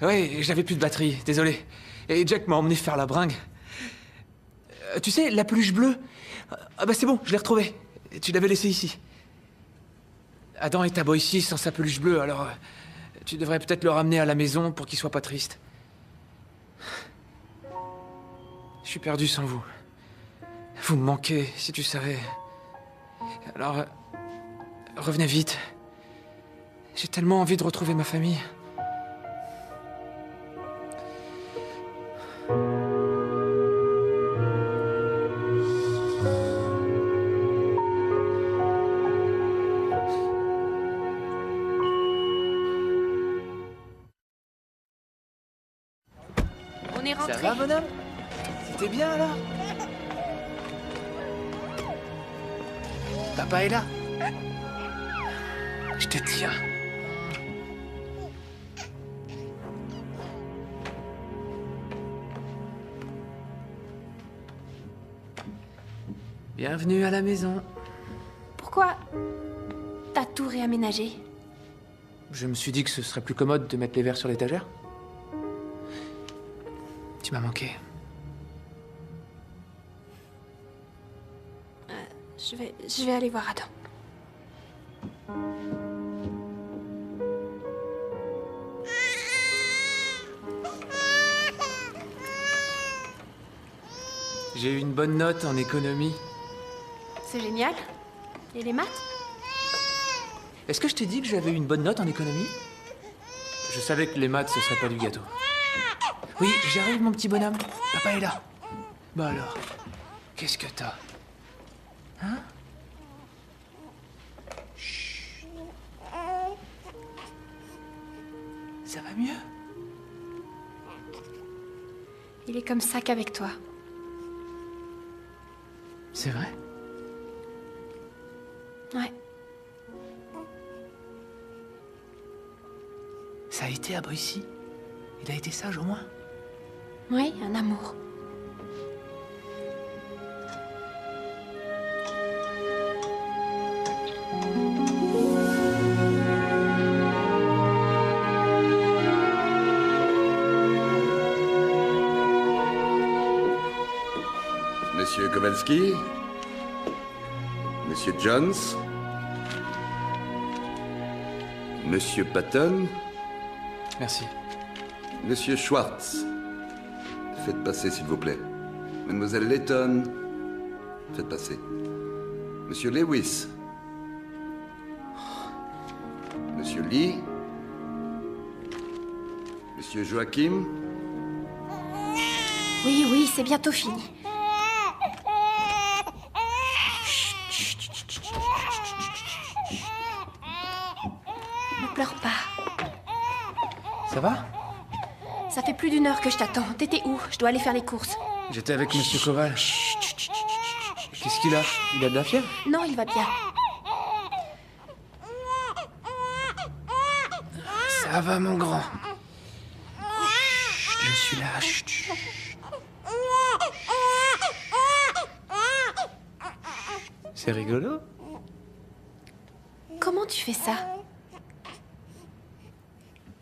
Oui, j'avais plus de batterie, désolé. Et Jack m'a emmené faire la bringue. Tu sais, la peluche bleue. Ah bah c'est bon, je l'ai retrouvée. Tu l'avais laissée ici. Adam est à Boise sans sa peluche bleue, alors tu devrais peut-être le ramener à la maison pour qu'il soit pas triste. Je suis perdu sans vous. Vous me manquez, si tu savais. Alors, revenez vite. J'ai tellement envie de retrouver ma famille. On est rentré. Ça va, bonhomme? C'était bien, alors? Papa est là. Je te tiens. Bienvenue à la maison. Pourquoi t'as tout réaménagé? Je me suis dit que ce serait plus commode de mettre les verres sur l'étagère. Tu m'as manqué. Je vais aller voir Adam. J'ai eu une bonne note en économie. C'est génial. Et les maths? Est-ce que je t'ai dit que j'avais eu une bonne note en économie? Je savais que les maths, ce serait pas du gâteau. Oui, j'arrive, mon petit bonhomme. Papa est là. Bah alors, qu'est-ce que t'as? Hein? Chut. Ça va mieux? Il est comme ça qu'avec toi. C'est vrai? Ouais. Ça a été à Boissy? Il a été sage au moins? Oui, un amour. Monsieur Kowalski, Monsieur Jones, Monsieur Patton. Merci. Monsieur Schwartz. Faites passer, s'il vous plaît. Mademoiselle Layton. Faites passer. Monsieur Lewis. Monsieur Lee. Monsieur Joachim. Oui, oui, c'est bientôt fini. Ne pleure pas. Ça va? Ça fait plus d'1 heure que je t'attends. T'étais où? Je dois aller faire les courses. J'étais avec Monsieur Koval. Qu'est-ce qu'il a? Il a de la fièvre? Non, il va bien. Ça va, mon grand. Chut, je suis là. Chut. C'est rigolo. Comment tu fais ça?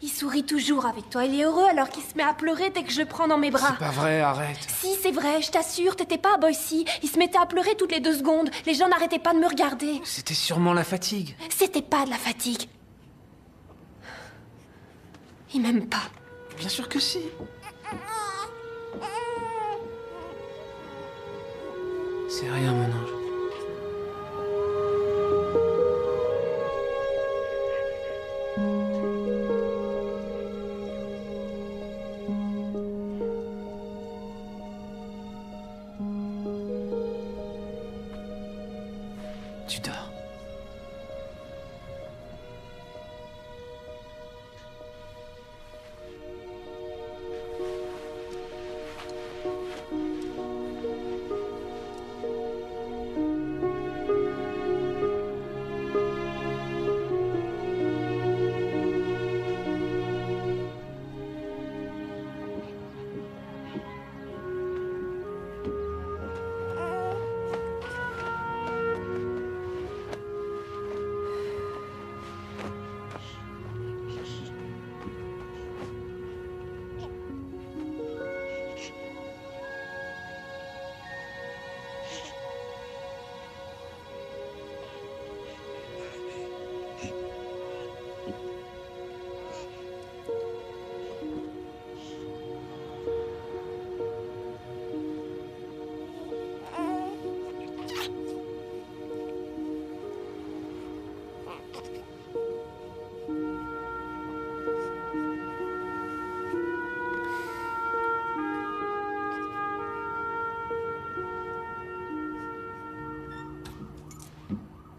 Il sourit toujours avec toi. Il est heureux alors qu'il se met à pleurer dès que je le prends dans mes bras. C'est pas vrai, arrête. Si, c'est vrai, je t'assure, t'étais pas à Boissy. Il se mettait à pleurer toutes les 2 secondes. Les gens n'arrêtaient pas de me regarder. C'était sûrement la fatigue. C'était pas de la fatigue. Il m'aime pas. Bien sûr que si. C'est rien, mon ange. Tu dors.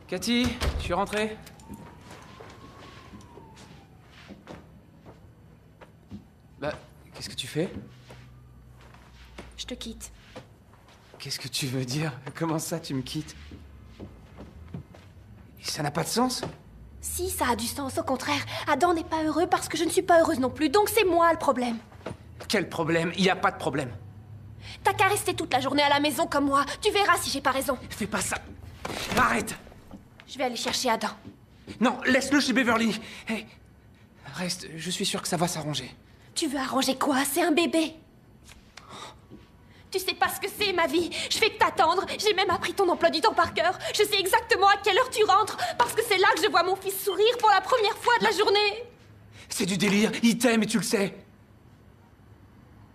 Cathy, je suis rentré. Bah, qu'est-ce que tu fais? Je te quitte. Qu'est-ce que tu veux dire? Comment ça, tu me quittes? Ça n'a pas de sens? Si, ça a du sens, au contraire. Adam n'est pas heureux parce que je ne suis pas heureuse non plus, donc c'est moi le problème. Quel problème? Il n'y a pas de problème. T'as qu'à rester toute la journée à la maison comme moi. Tu verras si j'ai pas raison. Fais pas ça. Arrête! Je vais aller chercher Adam. Non, laisse-le chez Beverly. Hey, reste, je suis sûr que ça va s'arranger. Tu veux arranger quoi? C'est un bébé. Tu sais pas ce que c'est, ma vie. Je fais que t'attendre. J'ai même appris ton emploi du temps par cœur. Je sais exactement à quelle heure tu rentres, parce que c'est là que je vois mon fils sourire pour la première fois de la journée. C'est du délire. Il t'aime et tu le sais.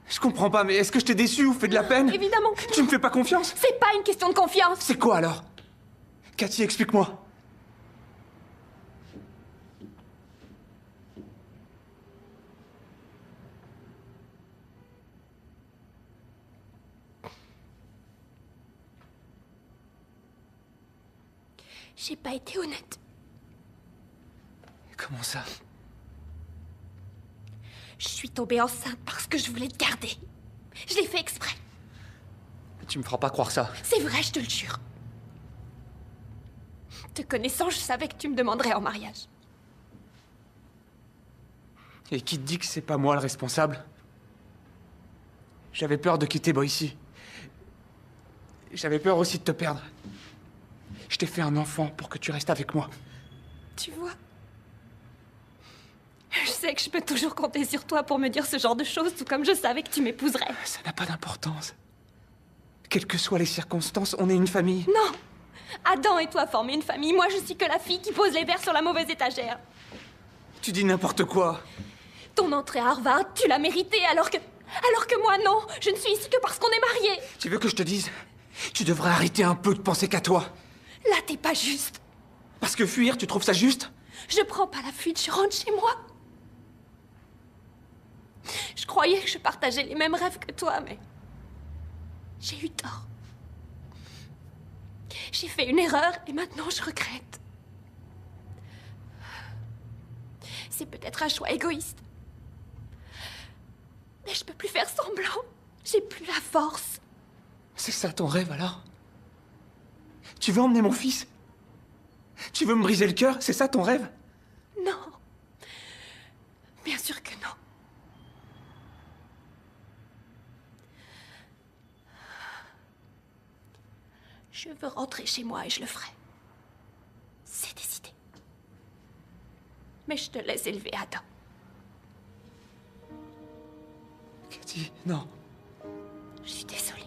Je comprends pas, mais est-ce que je t'ai déçu ou fait de la peine? Évidemment. Tu me fais pas confiance? C'est pas une question de confiance. C'est quoi alors? Cathy, explique-moi. J'ai pas été honnête. Comment ça? Je suis tombée enceinte parce que je voulais te garder. Je l'ai fait exprès. Tu me feras pas croire ça. C'est vrai, je te le jure. Te connaissant, je savais que tu me demanderais en mariage. Et qui te dit que c'est pas moi le responsable? J'avais peur de quitter Boise. J'avais peur aussi de te perdre. Je t'ai fait un enfant pour que tu restes avec moi. Tu vois? Je sais que je peux toujours compter sur toi pour me dire ce genre de choses, tout comme je savais que tu m'épouserais. Ça n'a pas d'importance. Quelles que soient les circonstances, on est une famille. Non! Adam et toi formez une famille. Moi, je suis que la fille qui pose les verres sur la mauvaise étagère. Tu dis n'importe quoi. Ton entrée à Harvard, tu l'as méritée, alors que moi, non. Je ne suis ici que parce qu'on est mariés. Tu veux que je te dise? Tu devrais arrêter un peu de penser qu'à toi. Là, t'es pas juste. Parce que fuir, tu trouves ça juste? Je prends pas la fuite, je rentre chez moi. Je croyais que je partageais les mêmes rêves que toi, mais... j'ai eu tort. J'ai fait une erreur et maintenant je regrette. C'est peut-être un choix égoïste. Mais je peux plus faire semblant. J'ai plus la force. C'est ça ton rêve alors? Tu veux emmener mon fils? Tu veux me briser le cœur? C'est ça ton rêve? Non. Bien sûr que non. Je veux rentrer chez moi et je le ferai. C'est décidé. Mais je te laisse élever Adam. Cathy, non. Je suis désolée.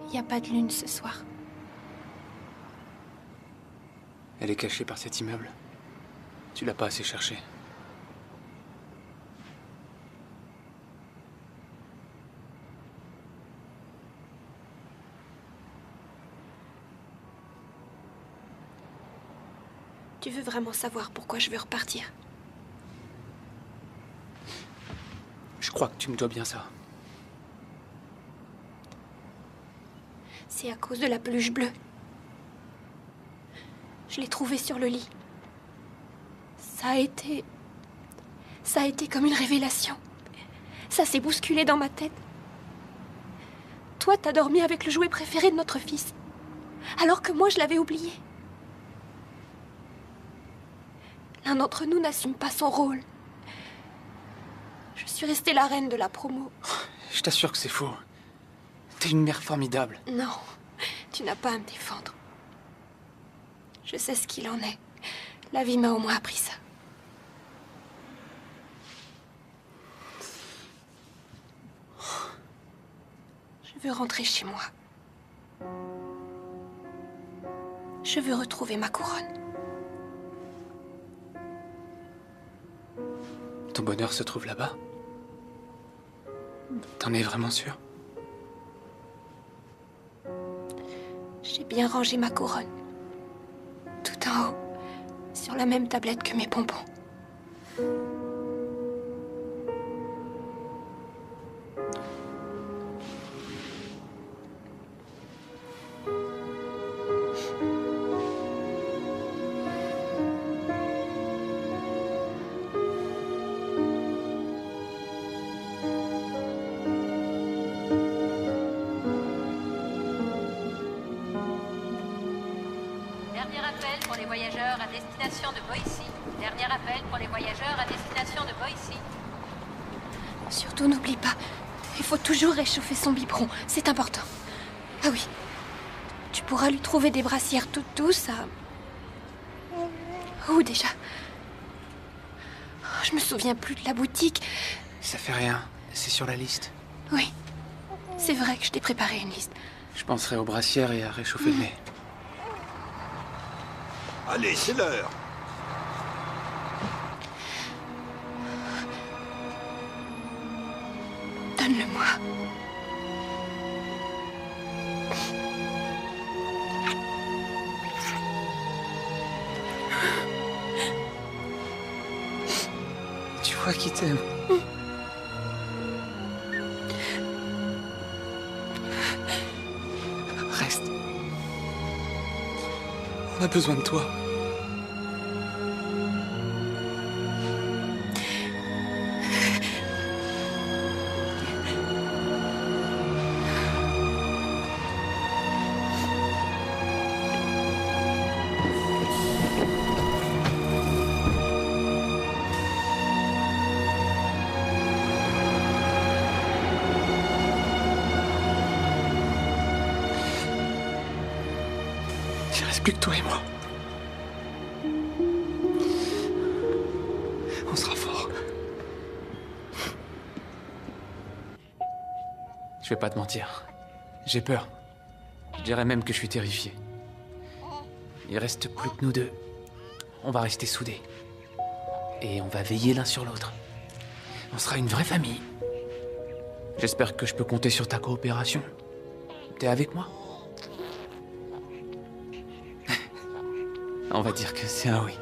Il n'y a pas de lune ce soir. Elle est cachée par cet immeuble. Tu l'as pas assez cherchée. Tu veux vraiment savoir pourquoi je veux repartir? Je crois que tu me dois bien ça. C'est à cause de la peluche bleue. Je l'ai trouvée sur le lit. Ça a été comme une révélation. Ça s'est bousculé dans ma tête. Toi, t'as dormi avec le jouet préféré de notre fils. Alors que moi, je l'avais oublié. L'un d'entre nous n'assume pas son rôle. Je suis restée la reine de la promo. Je t'assure que c'est faux. T'es une mère formidable. Non, tu n'as pas à me défendre. Je sais ce qu'il en est. La vie m'a au moins appris ça. Je veux rentrer chez moi. Je veux retrouver ma couronne. Ton bonheur se trouve là-bas? T'en es vraiment sûr? J'ai bien rangé ma couronne. Tout en haut, sur la même tablette que mes bonbons. voyageurs à destination de Boise. Dernier appel pour les voyageurs à destination de Boise. Surtout n'oublie pas, il faut toujours réchauffer son biberon, c'est important. Ah oui, tu pourras lui trouver des brassières toutes douces à... Où déjà? Je me souviens plus de la boutique. Ça fait rien, c'est sur la liste. Oui, c'est vrai que je t'ai préparé une liste. Je penserai aux brassières et à réchauffer le nez. Allez, c'est l'heure. Donne-le-moi. Tu vois qui t'aime. Reste. On a besoin de toi. Il reste plus que toi et moi. On sera fort. Je vais pas te mentir. J'ai peur. Je dirais même que je suis terrifié. Il reste plus que nous deux. On va rester soudés. Et on va veiller l'un sur l'autre. On sera une vraie famille. J'espère que je peux compter sur ta coopération. T'es avec moi? On va dire que c'est un oui.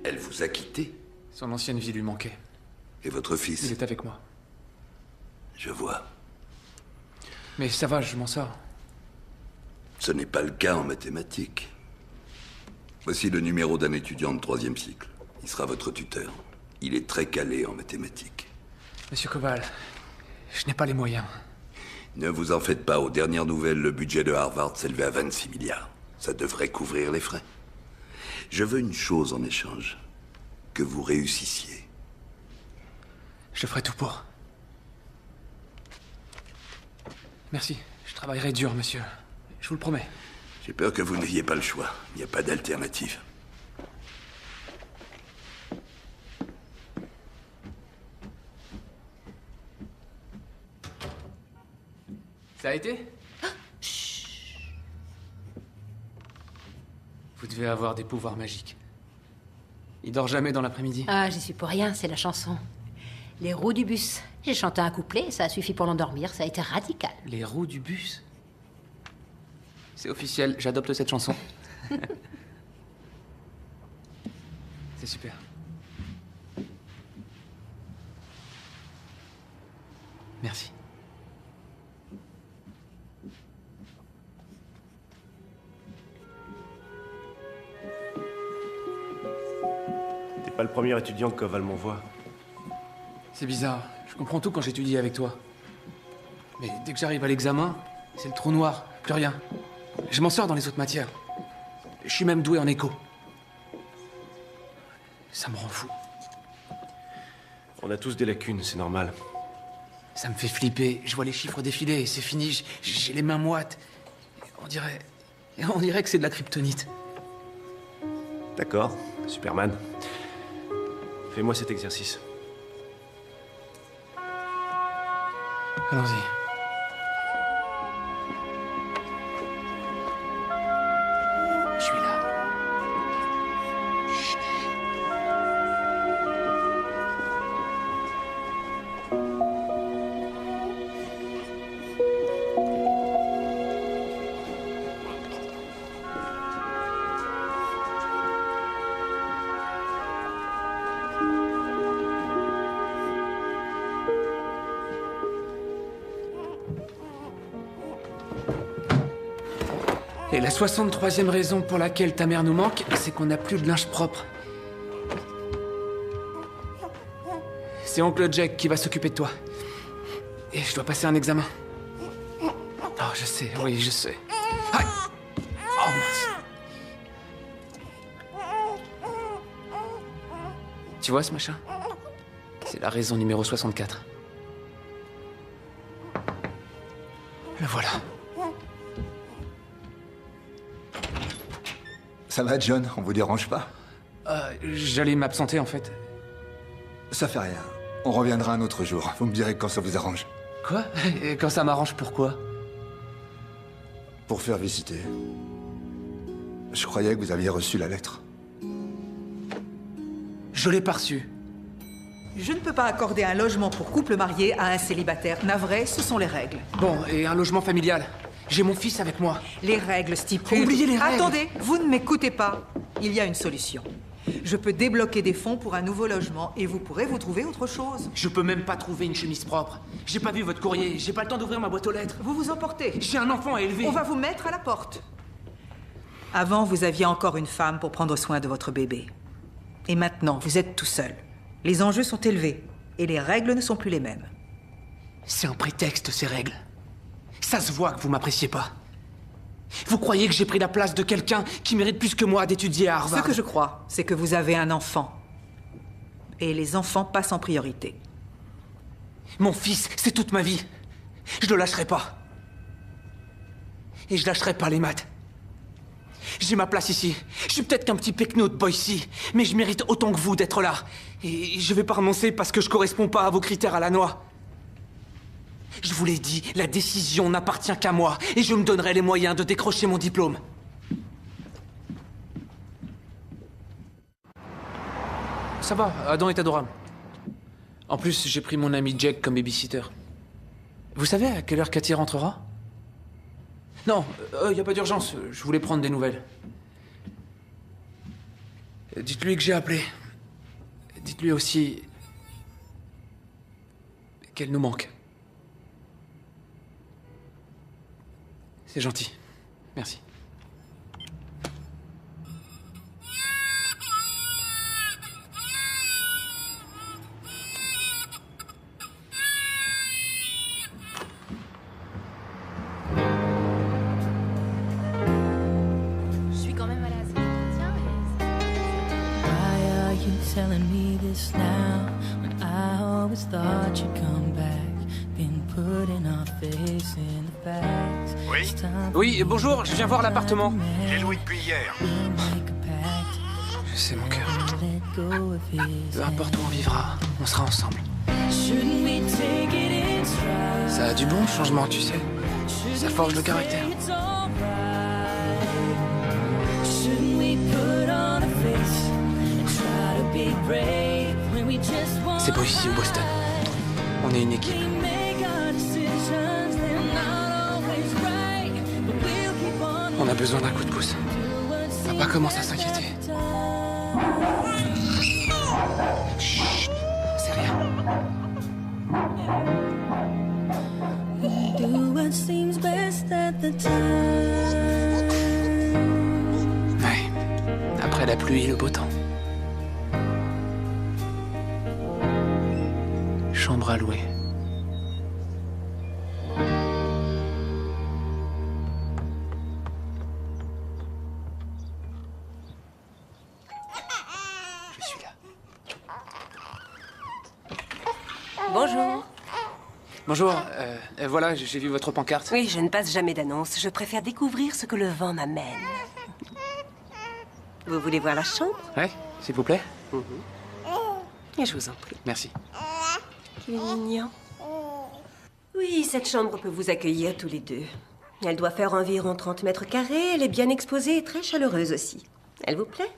Elle vous a quitté? Son ancienne vie lui manquait. Et votre fils? Il est avec moi. Je vois. Mais ça va, je m'en sors. Ce n'est pas le cas en mathématiques. Voici le numéro d'un étudiant de 3e cycle. Il sera votre tuteur. Il est très calé en mathématiques. Monsieur Koval, je n'ai pas les moyens. Ne vous en faites pas. Aux dernières nouvelles, le budget de Harvard s'élevait à 26 milliards. Ça devrait couvrir les frais. Je veux une chose en échange. Que vous réussissiez. Je ferai tout pour. Merci. Je travaillerai dur, monsieur. Je vous le promets. J'ai peur que vous n'ayez pas le choix. Il n'y a pas d'alternative. Ça a été? Vous devez avoir des pouvoirs magiques. Il dort jamais dans l'après-midi. Ah, j'y suis pour rien, c'est la chanson. Les roues du bus. J'ai chanté un couplet, ça a suffi pour l'endormir, ça a été radical. Les roues du bus? C'est officiel, j'adopte cette chanson. C'est super. Merci. T'es pas le premier étudiant que Koval m'envoie. C'est bizarre. Je comprends tout quand j'étudie avec toi. Mais dès que j'arrive à l'examen, c'est le trou noir. Plus rien. Je m'en sors dans les autres matières. Je suis même doué en éco. Ça me rend fou. On a tous des lacunes, c'est normal. Ça me fait flipper. Je vois les chiffres défiler et c'est fini. J'ai les mains moites. On dirait que c'est de la kryptonite. D'accord, Superman. Fais-moi cet exercice. Allons-y. Je suis là. Et la 63e raison pour laquelle ta mère nous manque, c'est qu'on n'a plus de linge propre. C'est oncle Jack qui va s'occuper de toi. Et je dois passer un examen. Oh, je sais, oui, je sais. Aïe. Oh, mince. Tu vois ce machin? C'est la raison numéro 64. Le voilà. Ça va, John? On vous dérange pas? J'allais m'absenter, en fait. Ça fait rien. On reviendra un autre jour. Vous me direz quand ça vous arrange. Quoi? Et quand ça m'arrange, pourquoi? Pour faire visiter. Je croyais que vous aviez reçu la lettre. Je l'ai pas reçue. Je ne peux pas accorder un logement pour couple marié à un célibataire. Navré, ce sont les règles. Bon, et un logement familial? J'ai mon fils avec moi. Les règles stipulent... Oubliez les règles! Attendez, vous ne m'écoutez pas. Il y a une solution. Je peux débloquer des fonds pour un nouveau logement et vous pourrez vous trouver autre chose. Je peux même pas trouver une chemise propre. J'ai pas vu votre courrier, j'ai pas le temps d'ouvrir ma boîte aux lettres. Vous vous emportez. J'ai un enfant à élever. On va vous mettre à la porte. Avant, vous aviez encore une femme pour prendre soin de votre bébé. Et maintenant, vous êtes tout seul. Les enjeux sont élevés et les règles ne sont plus les mêmes. C'est un prétexte, ces règles. Ça se voit que vous m'appréciez pas. Vous croyez que j'ai pris la place de quelqu'un qui mérite plus que moi d'étudier à Harvard? Ce que je crois, c'est que vous avez un enfant. Et les enfants passent en priorité. Mon fils, c'est toute ma vie. Je le lâcherai pas. Et je lâcherai pas les maths. J'ai ma place ici. Je suis peut-être qu'un petit pecno de Boise, mais je mérite autant que vous d'être là. Et je vais pas renoncer parce que je corresponds pas à vos critères à la noix. Je vous l'ai dit, la décision n'appartient qu'à moi, et je me donnerai les moyens de décrocher mon diplôme. Ça va, Adam est adorable. En plus, j'ai pris mon ami Jack comme babysitter. Vous savez à quelle heure Cathy rentrera? Non, y a pas d'urgence, je voulais prendre des nouvelles. Dites-lui que j'ai appelé. Dites-lui aussi qu'elle nous manque. C'est gentil. Merci. Je suis quand même à l'aise. Tiens, Why are you telling me this now when I always thought you'd come back? Been putting our face in the facts. Oui? Oui, bonjour, je viens voir l'appartement. J'ai loué depuis hier. Je sais, mon cœur. Peu importe où on vivra, on sera ensemble. Ça a du bon, le changement, tu sais. Ça forge le caractère. C'est beau ici au Boston. On est une équipe. On a besoin d'un coup de pouce. Papa commence à s'inquiéter. Chut, c'est rien. Do what seems best at the time. Ouais. Après la pluie et le beau temps. Chambre à louer. Je suis là. Bonjour. Bonjour, voilà, j'ai vu votre pancarte. Oui, je ne passe jamais d'annonce. Je préfère découvrir ce que le vent m'amène. Vous voulez voir la chambre? Ouais, s'il vous plaît. Et je vous en prie. Merci. Qu'il est mignon. Oui, cette chambre peut vous accueillir tous les deux. Elle doit faire environ 30 mètres carrés. Elle est bien exposée et très chaleureuse aussi. Elle vous plaît?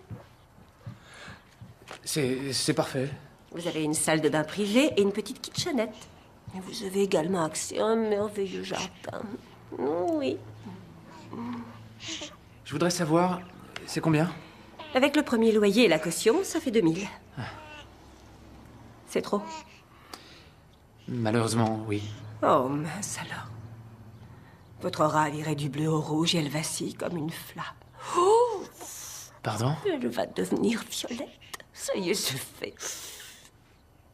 C'est parfait. Vous avez une salle de bain privée et une petite kitchenette. Et vous avez également accès à un merveilleux jardin. Oui. Je voudrais savoir, c'est combien? Avec le premier loyer et la caution, ça fait 2000. C'est trop? Malheureusement, oui. Oh, mince alors. Votre aura a viré du bleu au rouge et elle vacille comme une flamme. Oh! Pardon? Elle va devenir violette. Ça y est, c'est fait.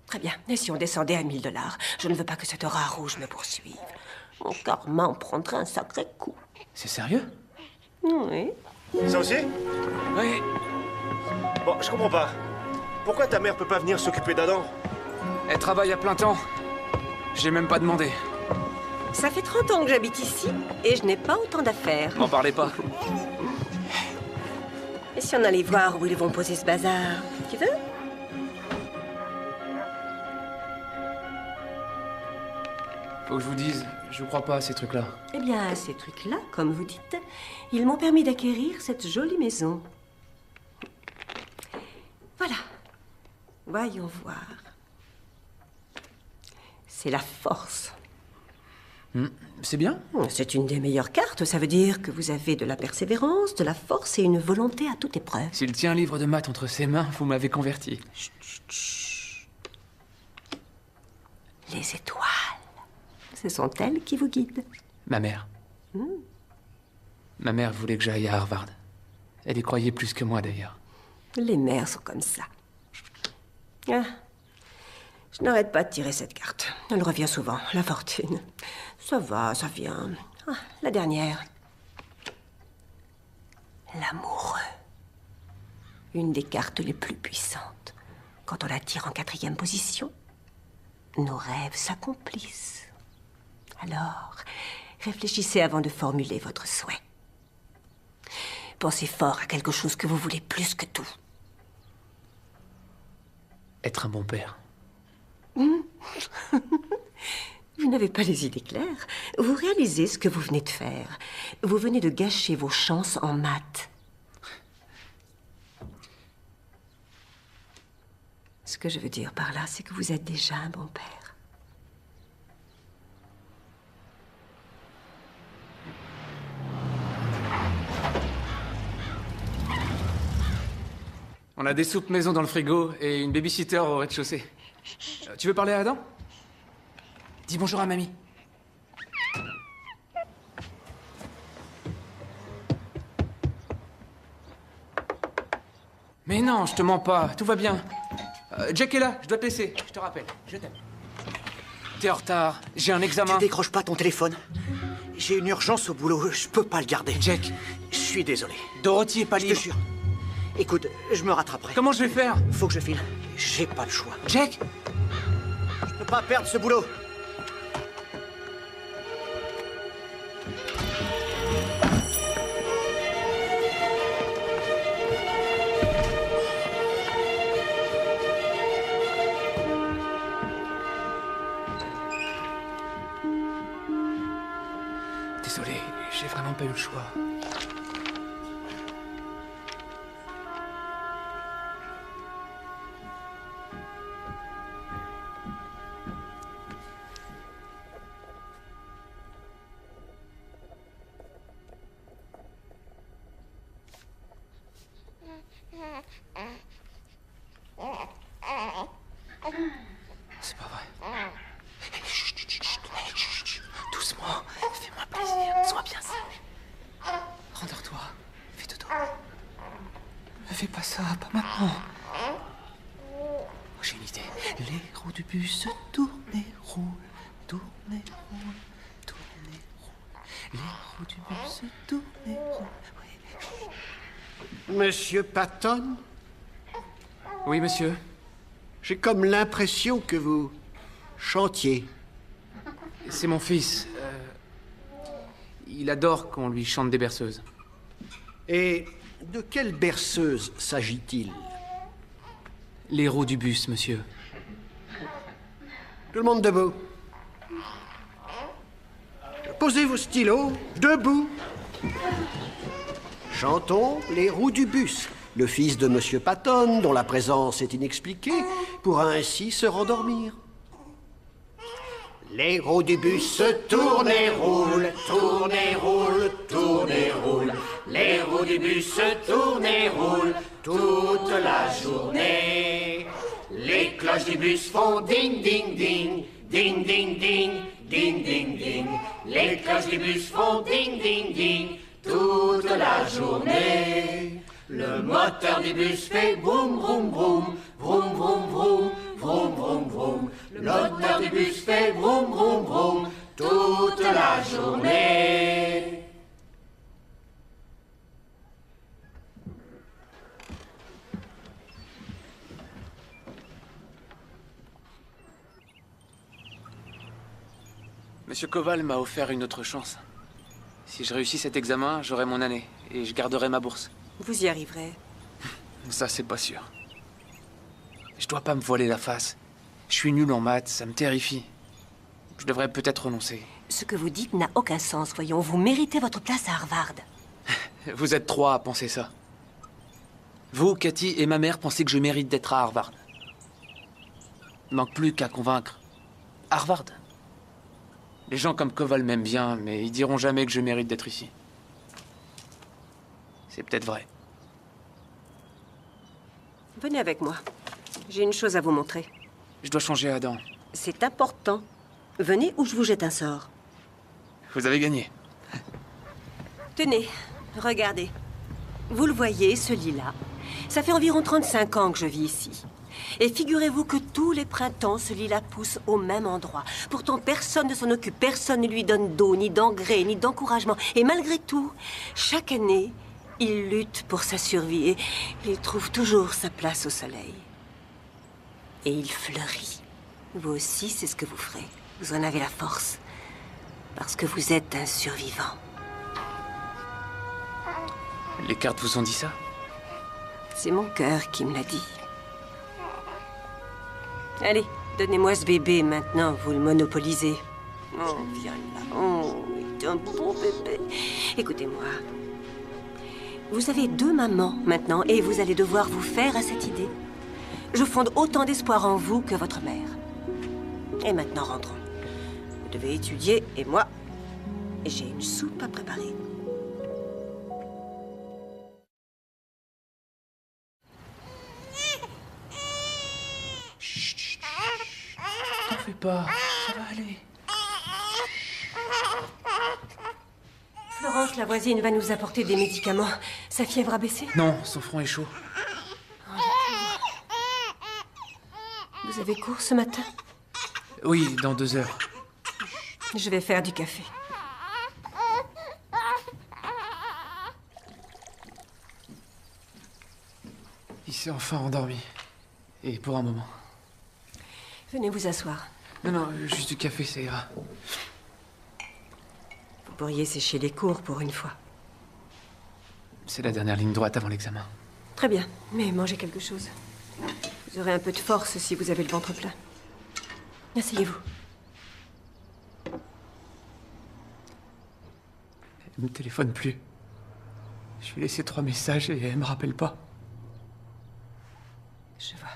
Très bien. Et si on descendait à 1000 $? Je ne veux pas que cette aura rouge me poursuive. Mon karma en prendrait un sacré coup. C'est sérieux? Oui. Ça aussi? Oui. Bon, je comprends pas. Pourquoi ta mère peut pas venir s'occuper d'Adam? Elle travaille à plein temps. J'ai même pas demandé. Ça fait 30 ans que j'habite ici et je n'ai pas autant d'affaires. M'en parlez pas. Et si on allait voir où ils vont poser ce bazar? Tu veux? Faut que je vous dise, je crois pas à ces trucs-là. Eh bien, ces trucs-là, comme vous dites, ils m'ont permis d'acquérir cette jolie maison. Voilà. Voyons voir. C'est la force. C'est bien? C'est une des meilleures cartes. Ça veut dire que vous avez de la persévérance, de la force et une volonté à toute épreuve. S'il tient un livre de maths entre ses mains, vous m'avez converti. Chut, chut, chut. Les étoiles. Ce sont elles qui vous guident. Ma mère. Ma mère voulait que j'aille à Harvard. Elle y croyait plus que moi, d'ailleurs. Les mères sont comme ça. Ah. Je n'arrête pas de tirer cette carte. Elle revient souvent, la fortune. Ça va, ça vient. Ah, la dernière. L'amoureux. Une des cartes les plus puissantes. Quand on la tire en 4e position, nos rêves s'accomplissent. Alors, réfléchissez avant de formuler votre souhait. Pensez fort à quelque chose que vous voulez plus que tout. Être un bon père. Vous n'avez pas les idées claires. Vous réalisez ce que vous venez de faire. Vous venez de gâcher vos chances en maths. Ce que je veux dire par là, c'est que vous êtes déjà un bon père. On a des soupes maison dans le frigo et une babysitter au rez-de-chaussée. Tu veux parler à Adam? Dis bonjour à mamie. Mais non, je te mens pas, tout va bien. Jack est là, je dois te laisser. Je te rappelle, je t'aime. T'es en retard, j'ai un examen. Tu décroches pas ton téléphone? J'ai une urgence au boulot, je peux pas le garder. Jack. Je suis désolé. Dorothy est pas libre. Je te jure. Écoute, je me rattraperai. Comment je vais faire? Faut que je file. J'ai pas le choix. Jack! Je peux pas perdre ce boulot. Désolé, j'ai vraiment pas eu le choix. C'est pas vrai. Chut, chut, chut, chut, chut. Doucement, fais-moi plaisir, sois bien sage. Rendors-toi, fais dodo. Ne fais pas ça, pas maintenant. Oh, j'ai une idée. Les roues du bus tournent et roulent, tournent et roulent, tournent et roulent. Les roues du bus tournent et roulent. Oui. Monsieur Patton? Oui, monsieur. J'ai comme l'impression que vous chantiez. C'est mon fils. Il adore qu'on lui chante des berceuses. Et de quelle berceuse s'agit-il? Les roues du bus, monsieur. Tout le monde debout. Posez vos stylos, debout. Chantons les roues du bus. Le fils de Monsieur Patton, dont la présence est inexpliquée, pourra ainsi se rendormir. Les roues du bus tournent et roulent, tournent et roulent, tournent et roulent. Les roues du bus tournent et roulent toute la journée. Les cloches du bus font ding ding ding, ding ding ding, ding ding ding. Les cloches du bus font ding ding ding toute la journée. Le moteur du bus fait vroom vroom vroom, vroom vroom vroom, vroom vroom vroom. Le moteur du bus fait vroom vroom vroom toute la journée. Monsieur Koval m'a offert une autre chance. Si je réussis cet examen, j'aurai mon année et je garderai ma bourse. Vous y arriverez. Ça, c'est pas sûr. Je dois pas me voiler la face. Je suis nul en maths, ça me terrifie. Je devrais peut-être renoncer. Ce que vous dites n'a aucun sens, voyons. Vous méritez votre place à Harvard. Vous êtes trois à penser ça. Vous, Cathy et ma mère pensez que je mérite d'être à Harvard. Manque plus qu'à convaincre. Harvard. Les gens comme Koval m'aiment bien, mais ils diront jamais que je mérite d'être ici. C'est peut-être vrai. Venez avec moi. J'ai une chose à vous montrer. Je dois changer Adam. C'est important. Venez ou je vous jette un sort. Vous avez gagné. Tenez, regardez. Vous le voyez, ce lit-là. Ça fait environ 35 ans que je vis ici. Et figurez-vous que tous les printemps, ce lit-là pousse au même endroit. Pourtant, personne ne s'en occupe, personne ne lui donne d'eau, ni d'engrais, ni d'encouragement. Et malgré tout, chaque année, il lutte pour sa survie et il trouve toujours sa place au soleil. Et il fleurit. Vous aussi, c'est ce que vous ferez. Vous en avez la force. Parce que vous êtes un survivant. Les cartes vous ont dit ça? C'est mon cœur qui me l'a dit. Allez, donnez-moi ce bébé maintenant, vous le monopolisez. Oh, viens là. Oh, il est un bon bébé. Écoutez-moi. Vous avez 2 mamans maintenant et vous allez devoir vous faire à cette idée. Je fonde autant d'espoir en vous que votre mère. Et maintenant, rentrons. Vous devez étudier et moi, j'ai une soupe à préparer. T'en fais pas, ça va aller. Florence, la voisine, va nous apporter des médicaments. Sa fièvre a baissé? Non, son front est chaud. Vous avez cours ce matin? Oui, dans 2 heures. Je vais faire du café. Il s'est enfin endormi. Et pour un moment. Venez vous asseoir. Non, juste du café, ça ira. Vous pourriez sécher les cours pour une fois. C'est la dernière ligne droite avant l'examen. Très bien, mais mangez quelque chose. Vous aurez un peu de force si vous avez le ventre plein. Asseyez-vous. Elle me téléphone plus. Je lui ai laissé 3 messages et elle me rappelle pas. Je vois.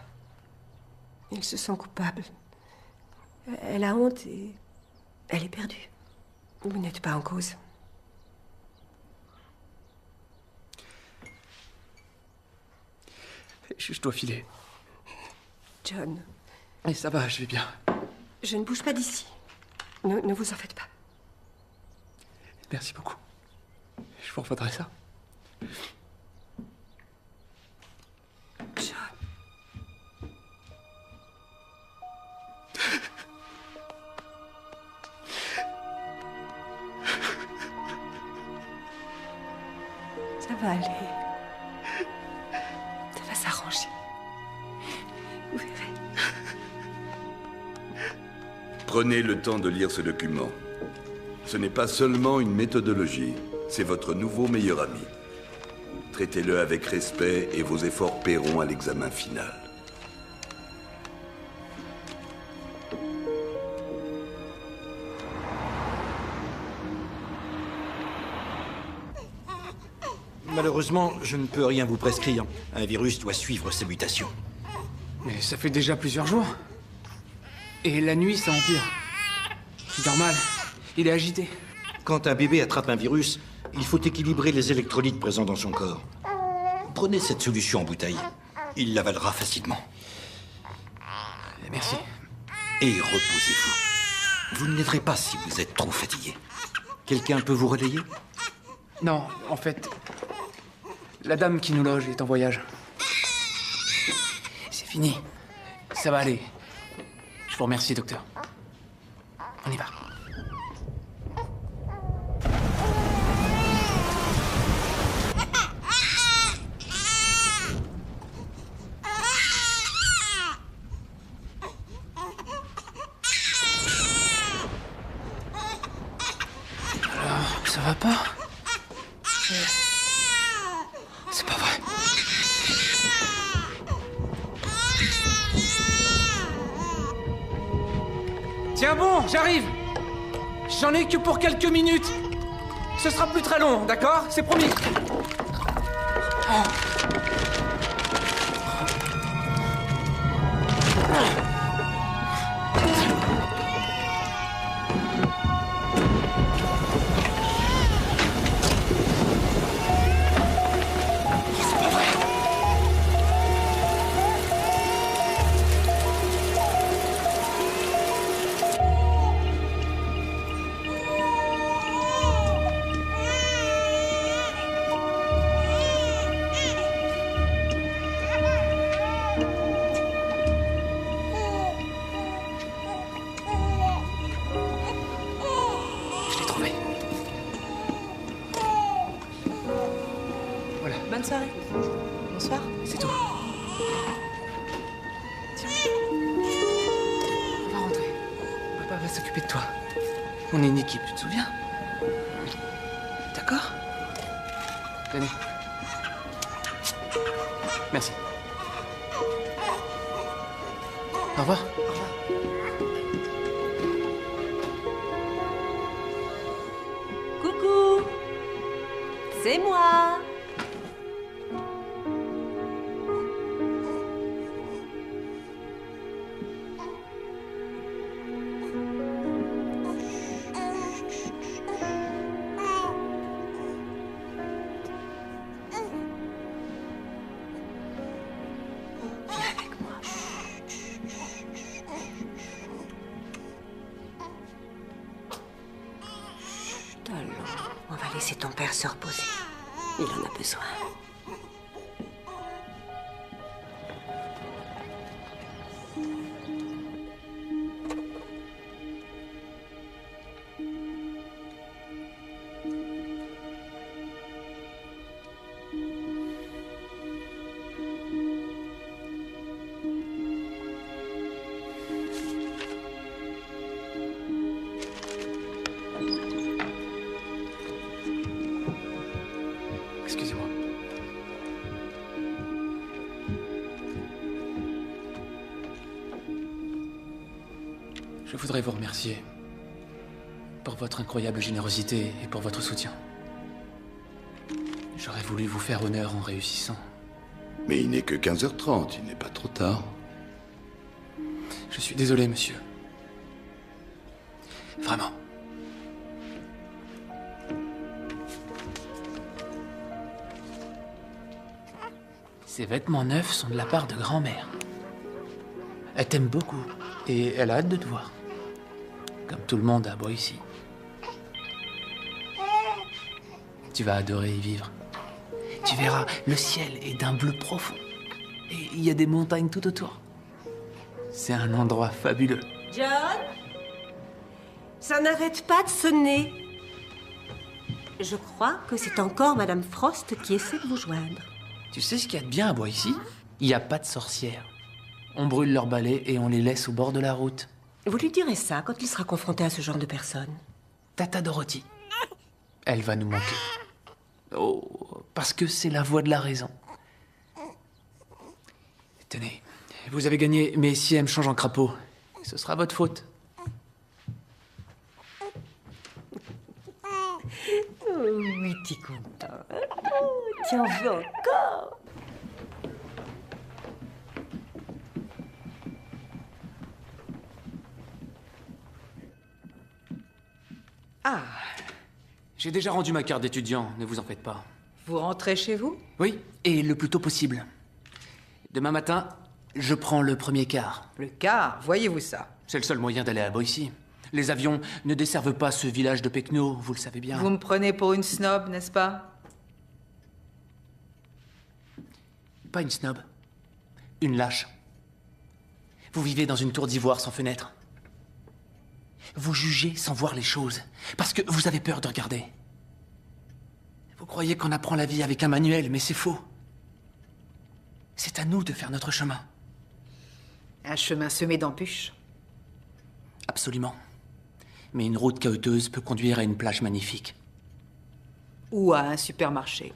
Elle se sent coupable. Elle a honte et elle est perdue. Vous n'êtes pas en cause. Je dois filer. John. Et ça va, je vais bien. Je ne bouge pas d'ici. Ne vous en faites pas. Merci beaucoup. Je vous refaudrai ça. John. Ça va aller. Ça va s'arranger. Vous verrez. Prenez le temps de lire ce document. Ce n'est pas seulement une méthodologie, c'est votre nouveau meilleur ami. Traitez-le avec respect et vos efforts paieront à l'examen final. Malheureusement, je ne peux rien vous prescrire. Un virus doit suivre ses mutations. Mais ça fait déjà plusieurs jours. Et la nuit, ça empire. C'est normal. Il est agité. Quand un bébé attrape un virus, il faut équilibrer les électrolytes présents dans son corps. Prenez cette solution en bouteille. Il l'avalera facilement. Merci. Et reposez-vous. Vous ne l'aiderez pas si vous êtes trop fatigué. Quelqu'un peut vous relayer? Non, en fait, la dame qui nous loge est en voyage. C'est fini. Ça va aller. Je vous remercie, docteur. On y va. Alors, ça va pas? C'est pas vrai. Tiens bon, j'arrive. J'en ai que pour quelques minutes. Ce sera plus très long, d'accord? C'est promis. Bonne soirée. Bonsoir. C'est tout. Tiens. On va rentrer. Papa va s'occuper de toi. On est une équipe, tu te souviens? D'accord? Tenez. Merci. Au revoir. Coucou. C'est moi. On va laisser ton père se reposer. Il en a besoin. Excusez-moi. Je voudrais vous remercier pour votre incroyable générosité et pour votre soutien. J'aurais voulu vous faire honneur en réussissant. Mais il n'est que 15h30, il n'est pas trop tard. Je suis désolé, monsieur. Vraiment. Ces vêtements neufs sont de la part de grand-mère. Elle t'aime beaucoup et elle a hâte de te voir. Comme tout le monde à Boise. Tu vas adorer y vivre. Tu verras, le ciel est d'un bleu profond. Et il y a des montagnes tout autour. C'est un endroit fabuleux. John? Ça n'arrête pas de sonner. Je crois que c'est encore Madame Frost qui essaie de vous joindre. Tu sais ce qu'il y a de bien à Boise? Il n'y a pas de sorcières. On brûle leurs balais et on les laisse au bord de la route. Vous lui direz ça quand il sera confronté à ce genre de personnes. Tata Dorothy. Elle va nous manquer. Oh, parce que c'est la voix de la raison. Tenez, vous avez gagné, mais si elle me change en crapaud, ce sera votre faute. Oh, oui, t'es content. Oh, tu en veux encore? Ah, J'ai déjà rendu ma carte d'étudiant, ne vous en faites pas. vous rentrez chez vous? Oui, et le plus tôt possible. Demain matin, je prends le premier car. Le car, voyez-vous ça? C'est le seul moyen d'aller à Boise. Les avions ne desservent pas ce village de Pecno, vous le savez bien. Vous me prenez pour une snob, n'est-ce pas? Pas une snob. Une lâche. Vous vivez dans une tour d'ivoire sans fenêtre. Vous jugez sans voir les choses, parce que vous avez peur de regarder. Vous croyez qu'on apprend la vie avec un manuel, mais c'est faux. C'est à nous de faire notre chemin. Un chemin semé d'embûches. Absolument. Mais une route cahoteuse peut conduire à une plage magnifique. Ou à un supermarché.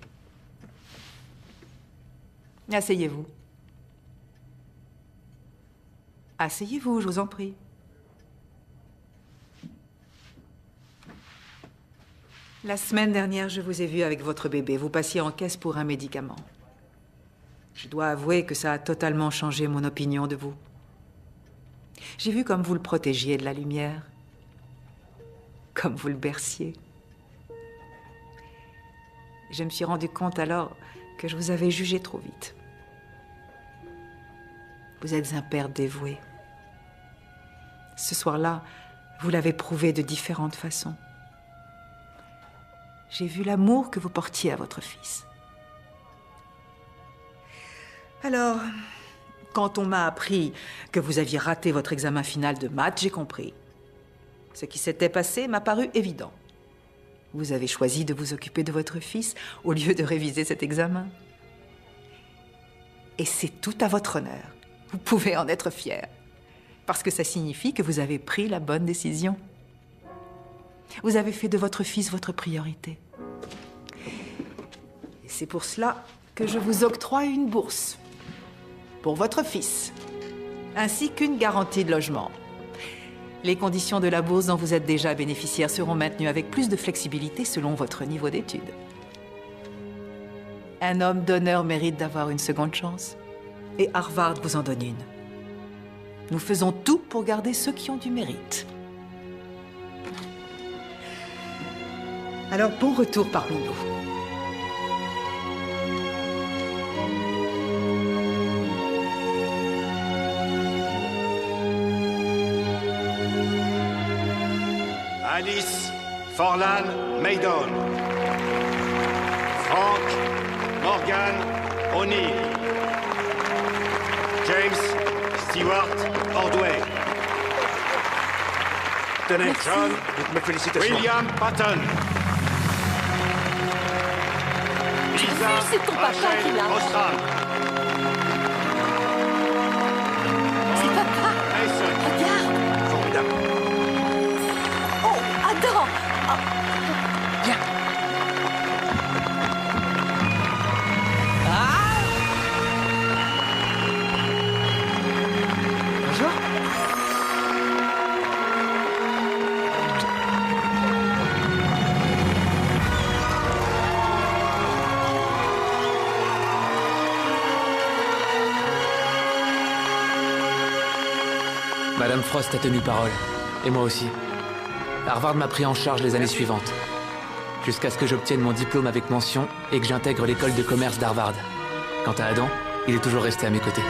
Asseyez-vous. Asseyez-vous, je vous en prie. La semaine dernière, je vous ai vu avec votre bébé. Vous passiez en caisse pour un médicament. Je dois avouer que ça a totalement changé mon opinion de vous. J'ai vu comme vous le protégiez de la lumière. Comme vous le berciez. Je me suis rendu compte alors que je vous avais jugé trop vite. Vous êtes un père dévoué. Ce soir-là, vous l'avez prouvé de différentes façons. J'ai vu l'amour que vous portiez à votre fils. Alors, quand on m'a appris que vous aviez raté votre examen final de maths, j'ai compris. Ce qui s'était passé m'a paru évident. Vous avez choisi de vous occuper de votre fils au lieu de réviser cet examen. Et c'est tout à votre honneur. Vous pouvez en être fier. Parce que ça signifie que vous avez pris la bonne décision. Vous avez fait de votre fils votre priorité. Et c'est pour cela que je vous octroie une bourse. Pour votre fils. Ainsi qu'une garantie de logement. Les conditions de la bourse dont vous êtes déjà bénéficiaire seront maintenues avec plus de flexibilité selon votre niveau d'études. Un homme d'honneur mérite d'avoir une seconde chance. Et Harvard vous en donne une. Nous faisons tout pour garder ceux qui ont du mérite. Alors, bon retour parmi nous. Alice Forlan Maydon. Frank Morgan O'Neill. James Stewart Ordway. Tenez, John, toutes mes félicitations. William Patton. Lisa C'est ton papa qui l'a. Ostrom. C'est papa. Mason. Regarde. Formidable. Oh, Adam. Viens. Bonjour. Madame Frost a tenu parole. Et moi aussi. Harvard m'a pris en charge les années suivantes. Jusqu'à ce que j'obtienne mon diplôme avec mention et que j'intègre l'école de commerce d'Harvard. Quant à Adam, il est toujours resté à mes côtés.